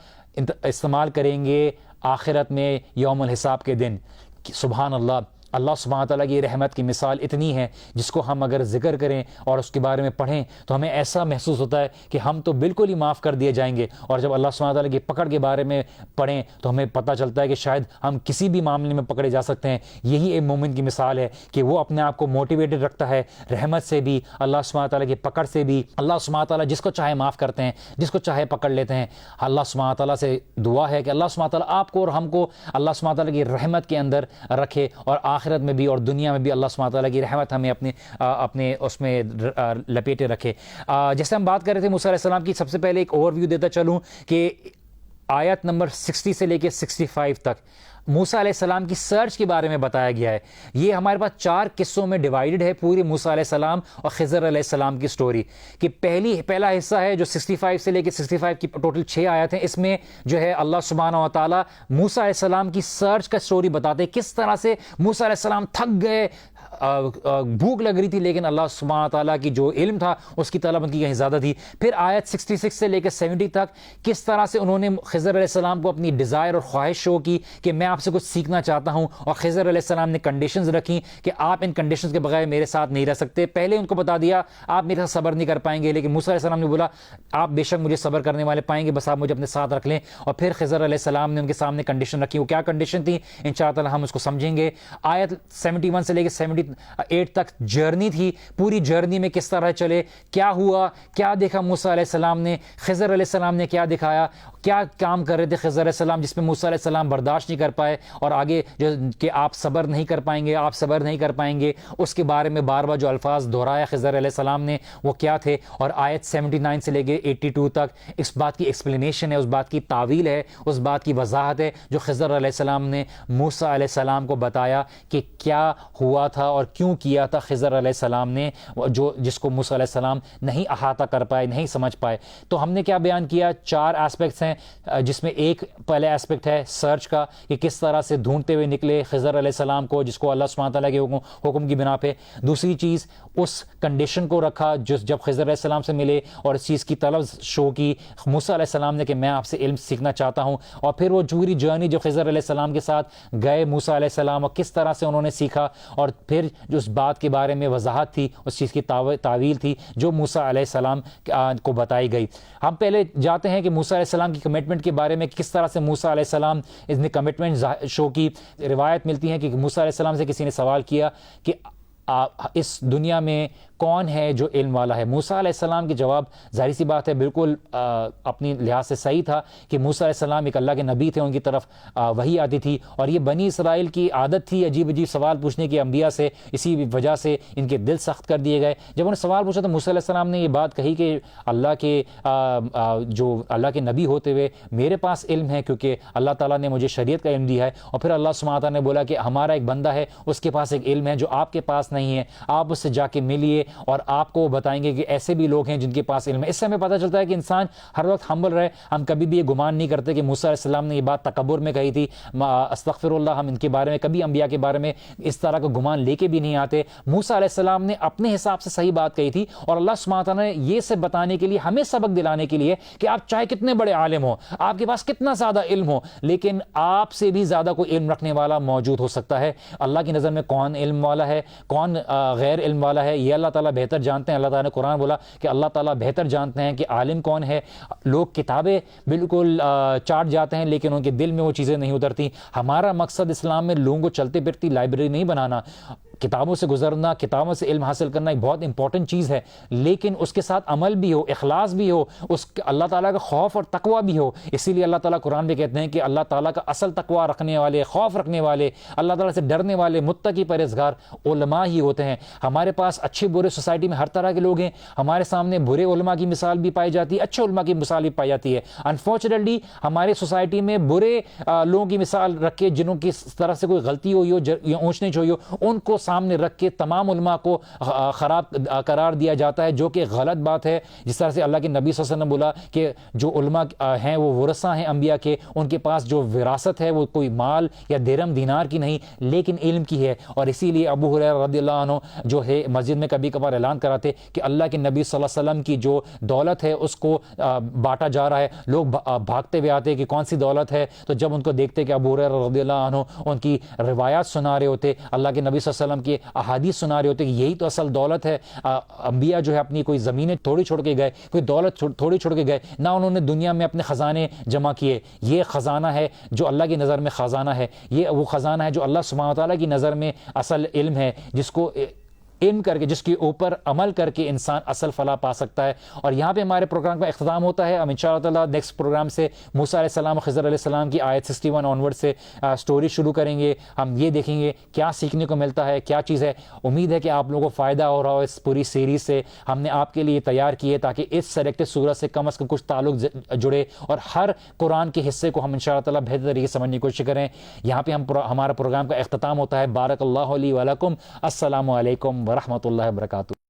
استعمال کریں گے آخرت میں یوم الحساب کے دن. سبحان اللہ, اللہ سبحانہ تعالیٰ کی رحمت کی مثال اتنی ہے جس کو ہم اگر ذکر کریں اور اس کے بارے میں پڑھیں تو ہمیں ایسا محسوس ہوتا ہے کہ ہم تو بالکل ہی معاف کر دیے جائیں گے, اور جب اللہ سبحانہ تعالیٰ کی پکڑ کے بارے میں پڑھیں تو ہمیں پتہ چلتا ہے کہ شاید ہم کسی بھی معاملے میں پکڑے جا سکتے ہیں. یہی ایک مومن کی مثال ہے کہ وہ اپنے آپ کو موٹیویٹڈ رکھتا ہے رحمت سے بھی, اللہ سبحانہ تعالیٰ کی پکڑ سے بھی. اللہ سبحانہ تعالیٰ جس کو چاہے معاف کرتے ہیں, جس کو چاہے پکڑ لیتے ہیں. اللہ سبحانہ تعالیٰ سے دعا ہے کہ اللہ سبحانہ تعالیٰ آپ کو اور ہم کو اللہ سبحانہ تعالیٰ کی رحمت کے اندر رکھے, اور آخرت میں بھی اور دنیا میں بھی اللہ سبحانہ تعالیٰ کی رحمت ہمیں اپنے اس میں لپیٹے رکھے. جیسے ہم بات کر رہے تھے موسیٰ علیہ السلام کی, سب سے پہلے ایک اوور ویو دیتا چلوں کہ آیت نمبر 60 سے لے کے 65 تک موسیٰ علیہ السلام کی سرچ کے بارے میں بتایا گیا ہے. یہ ہمارے پاس 4 قصوں میں ڈیوائیڈڈ ہے پوری موسیٰ علیہ السلام اور خضر علیہ السلام کی سٹوری. کہ پہلا حصہ ہے جو 65 سے لے کے 65 کی ٹوٹل 6 آیات ہیں, اس میں جو ہے اللہ سبحانہ و تعالیٰ موسیٰ علیہ السلام کی سرچ کا سٹوری بتاتے ہیں, کس طرح سے موسیٰ علیہ السلام تھک گئے, بھوک لگ رہی تھی, لیکن اللہ سبحانہ تعالیٰ کی جو علم تھا اس کی طلب ان کی کہیں زیادہ تھی. پھر آیت 66 سے لے کے 70 تک کس طرح سے انہوں نے خضر علیہ السلام کو اپنی ڈیزائر اور خواہش شو کی کہ میں آپ سے کچھ سیکھنا چاہتا ہوں, اور خضر علیہ السلام نے کنڈیشنز رکھی کہ آپ ان کنڈیشنز کے بغیر میرے ساتھ نہیں رہ سکتے. پہلے ان کو بتا دیا آپ میرے ساتھ صبر نہیں کر پائیں گے, لیکن موسیٰ علیہ السلام نے بولا آپ بے شک مجھے صبر کرنے والے پائیں گے, بس آپ مجھے اپنے ساتھ رکھ لیں. اور پھر خضر علیہ السلام نے ان کے سامنے کنڈیشن رکھی. وہ کیا کنڈیشن تھی انشاءاللہ تعالیٰ ہم اس کو سمجھیں گے. آیت 71 سے لے کے 78 تک جرنی تھی, پوری جرنی میں کس طرح چلے, کیا ہوا, کیا دیکھا موسیٰ علیہ السلام نے, خضر علیہ السلام نے کیا دکھایا, کیا کام کر رہے تھے خضر علیہ السلام جس میں موسیٰ علیہ السلام برداشت نہیں کر پائے, اور آگے جو کہ آپ صبر نہیں کر پائیں گے, آپ صبر نہیں کر پائیں گے, اس کے بارے میں بار بار جو الفاظ دہرایا خضر علیہ السلام نے وہ کیا تھے. اور آیت 79 سے لے کے 82 تک اس بات کی ایکسپلینیشن ہے, اس بات کی تعویل ہے, اس بات کی وضاحت ہے جو خضر علیہ السلام نے موسیٰ علیہ السلام کو بتایا کہ کیا ہوا تھا اور کیوں کیا تھا خضر علیہ السلام نے, جس کو موسیٰ علیہ السلام نہیں احاطہ کر پائے, نہیں سمجھ پائے. تو ہم نے کیا بیان کیا, 4 ایسپیکٹس ہیں, جس میں ایک پہلا ایسپیکٹ ہے سرچ کا کہ کس طرح سے ڈھونڈتے ہوئے نکلے خضر علیہ السلام کو, جس کو اللہ سبحانہ تعالیٰ کے حکم کی بنا پہ. دوسری چیز اس کنڈیشن کو رکھا جب خضر علیہ السلام سے ملے اور اس چیز کی طلب شو کی موسیٰ علیہ السلام نے کہ میں آپ سے علم سیکھنا چاہتا ہوں. اور پھر وہ پوری جرنی جو خضر علیہ السلام کے ساتھ گئے موسیٰ علیہ السلام, اور کس طرح سے انہوں نے سیکھا, اور پھر جو اس بات کے بارے میں وضاحت تھی, اس چیز کی تعویل تھی جو موسیٰ علیہ السلام کو بتائی گئی. ہم پہلے جاتے ہیں کہ موسیٰ علیہ السلام کی کمٹمنٹ کے بارے میں, کس طرح سے موسیٰ علیہ السلام اس نے کمٹمنٹ شو کی. روایت ملتی ہے کہ موسیٰ علیہ السلام سے کسی نے سوال کیا کہ اس دنیا میں کون ہے جو علم والا ہے. موسیٰ علیہ السلام کی جواب ظاہر سی بات ہے بالکل اپنی لحاظ سے صحیح تھا کہ موسیٰ علیہ السلام ایک اللہ کے نبی تھے, ان کی طرف وحی آتی تھی, اور یہ بنی اسرائیل کی عادت تھی عجیب عجیب سوال پوچھنے کی انبیاء سے, اسی وجہ سے ان کے دل سخت کر دیے گئے. جب انہوں نے سوال پوچھا تو موسیٰ علیہ السلام نے یہ بات کہی کہ اللہ کے نبی ہوتے ہوئے میرے پاس علم ہے, کیونکہ اللہ تعالیٰ نے مجھے شریعت کا علم دیا ہے. اور پھر اللہ سبحانہ تعالیٰ نے بولا کہ ہمارا ایک بندہ ہے, اس کے پاس ایک علم ہے جو آپ کے پاس نہیں ہے, آپ اس سے جا کے ملیے اور آپ کو بتائیں گے کہ ایسے بھی لوگ ہیں جن کے پاس علم ہے. اس سے ہمیں پتہ چلتا ہے کہ انسان ہر وقت ہمبل رہے. ہم کبھی بھی یہ گمان نہیں کرتے کہ موسیٰ علیہ السلام نے یہ بات تکبر میں کہی تھی, استغفر اللہ, ہم ان کے بارے میں کبھی انبیاء کے بارے میں اس طرح کا گمان لے کے بھی نہیں آتے. موسیٰ علیہ السلام نے اپنے حساب سے صحیح بات کہی تھی, اور اللہ سبحانہ تعالیٰ نے یہ سے بتانے کے لیے, ہمیں سبق دلانے کے لیے کہ آپ چاہے کتنے بڑے عالم ہو, آپ کے پاس کتنا زیادہ علم ہو, لیکن آپ سے بھی زیادہ کوئی علم رکھنے والا موجود ہو سکتا ہے. اللہ کی نظر میں کون علم والا ہے, کون غیر علم والا ہے یہ اللہ تعالیٰ بہتر جانتے ہیں. اللہ تعالیٰ نے قرآن بولا کہ اللہ تعالیٰ بہتر جانتے ہیں کہ عالم کون ہے. لوگ کتابیں بالکل چاٹ جاتے ہیں لیکن ان کے دل میں وہ چیزیں نہیں اترتی. ہمارا مقصد اسلام میں لوگوں کو چلتے پھرتی لائبریری نہیں بنانا. کتابوں سے گزرنا, کتابوں سے علم حاصل کرنا ایک بہت امپورٹنٹ چیز ہے, لیکن اس کے ساتھ عمل بھی ہو, اخلاص بھی ہو, اس اللہ تعالیٰ کا خوف اور تقویٰ بھی ہو. اسی لیے اللہ تعالیٰ قرآن میں کہتے ہیں کہ اللہ تعالیٰ کا اصل تقویٰ رکھنے والے, خوف رکھنے والے, اللہ تعالیٰ سے ڈرنے والے, متقی پرہیزگار علماء ہی ہوتے ہیں. ہمارے پاس اچھے برے سوسائٹی میں ہر طرح کے لوگ ہیں. ہمارے سامنے برے علماء کی مثال بھی پائی جاتی ہے, اچھے علماء کی مثال بھی پائی جاتی ہے. انفارچونیٹلی ہمارے سوسائٹی میں برے لوگوں کی مثال رکھ کے, جنہوں کی طرف سے کوئی غلطی ہوئی ہو یا اونچ نیچ ہوئی ہو, ان کو سامنے رکھ کے تمام علماء کو خراب قرار دیا جاتا ہے, جو کہ غلط بات ہے. جس طرح سے اللہ کے نبی صلی اللہ علیہ وسلم بولا کہ جو علماء ہیں وہ ورثہ ہیں انبیاء کے, ان کے پاس جو وراثت ہے وہ کوئی مال یا درہم دینار کی نہیں لیکن علم کی ہے. اور اسی لیے ابو ہریرہ رضی اللہ عنہ جو ہے مسجد میں کبھی کبھار اعلان کراتے کہ اللہ کے نبی صلی اللہ علیہ وسلم کی جو دولت ہے اس کو بانٹا جا رہا ہے. لوگ بھاگتے ہوئے آتے کہ کون سی دولت ہے, تو جب ان کو دیکھتے کہ ابو ہریرہ رضی اللہ عنہ ان کی روایات سنا رہے ہوتے, اللہ کے نبی صلی اللہ علیہ وسلم کی احادیث سنا رہے ہوتے کہ یہی تو اصل دولت ہے. انبیاء جو ہے اپنی کوئی زمینیں تھوڑی چھوڑ کے گئے, کوئی دولت تھوڑی چھوڑ کے گئے, نہ انہوں نے دنیا میں اپنے خزانے جمع کیے. یہ خزانہ ہے جو اللہ کی نظر میں خزانہ ہے, یہ وہ خزانہ ہے جو اللہ سبحانہ و تعالیٰ کی نظر میں اصل علم ہے, جس کو علم کر کے, جس کے اوپر عمل کر کے انسان اصل فلاح پا سکتا ہے. اور یہاں پہ ہمارے پروگرام کا اختتام ہوتا ہے. ہم انشاءاللہ تعالیٰ نیکسٹ پروگرام سے موسیٰ علیہ السلام اور خضر علیہ السلام کی آیت 61 آنورڈ سے سٹوری شروع کریں گے. ہم یہ دیکھیں گے کیا سیکھنے کو ملتا ہے, کیا چیز ہے. امید ہے کہ آپ لوگوں کو فائدہ ہو رہا ہو اس پوری سیریز سے. ہم نے آپ کے لیے تیار کیے تاکہ اس سلیکٹڈ سورت سے کم از کم کچھ تعلق جڑے اور ہر قرآن کے حصے کو ہم انشاءاللہ تعالیٰ بہتر طریقے سے سمجھنے کی کوشش کریں. یہاں پہ ہمارا پروگرام کا اختتام ہوتا ہے. بارک اللہ لی ولکم. السلام علیکم ورحمۃ اللہ وبرکاتہ.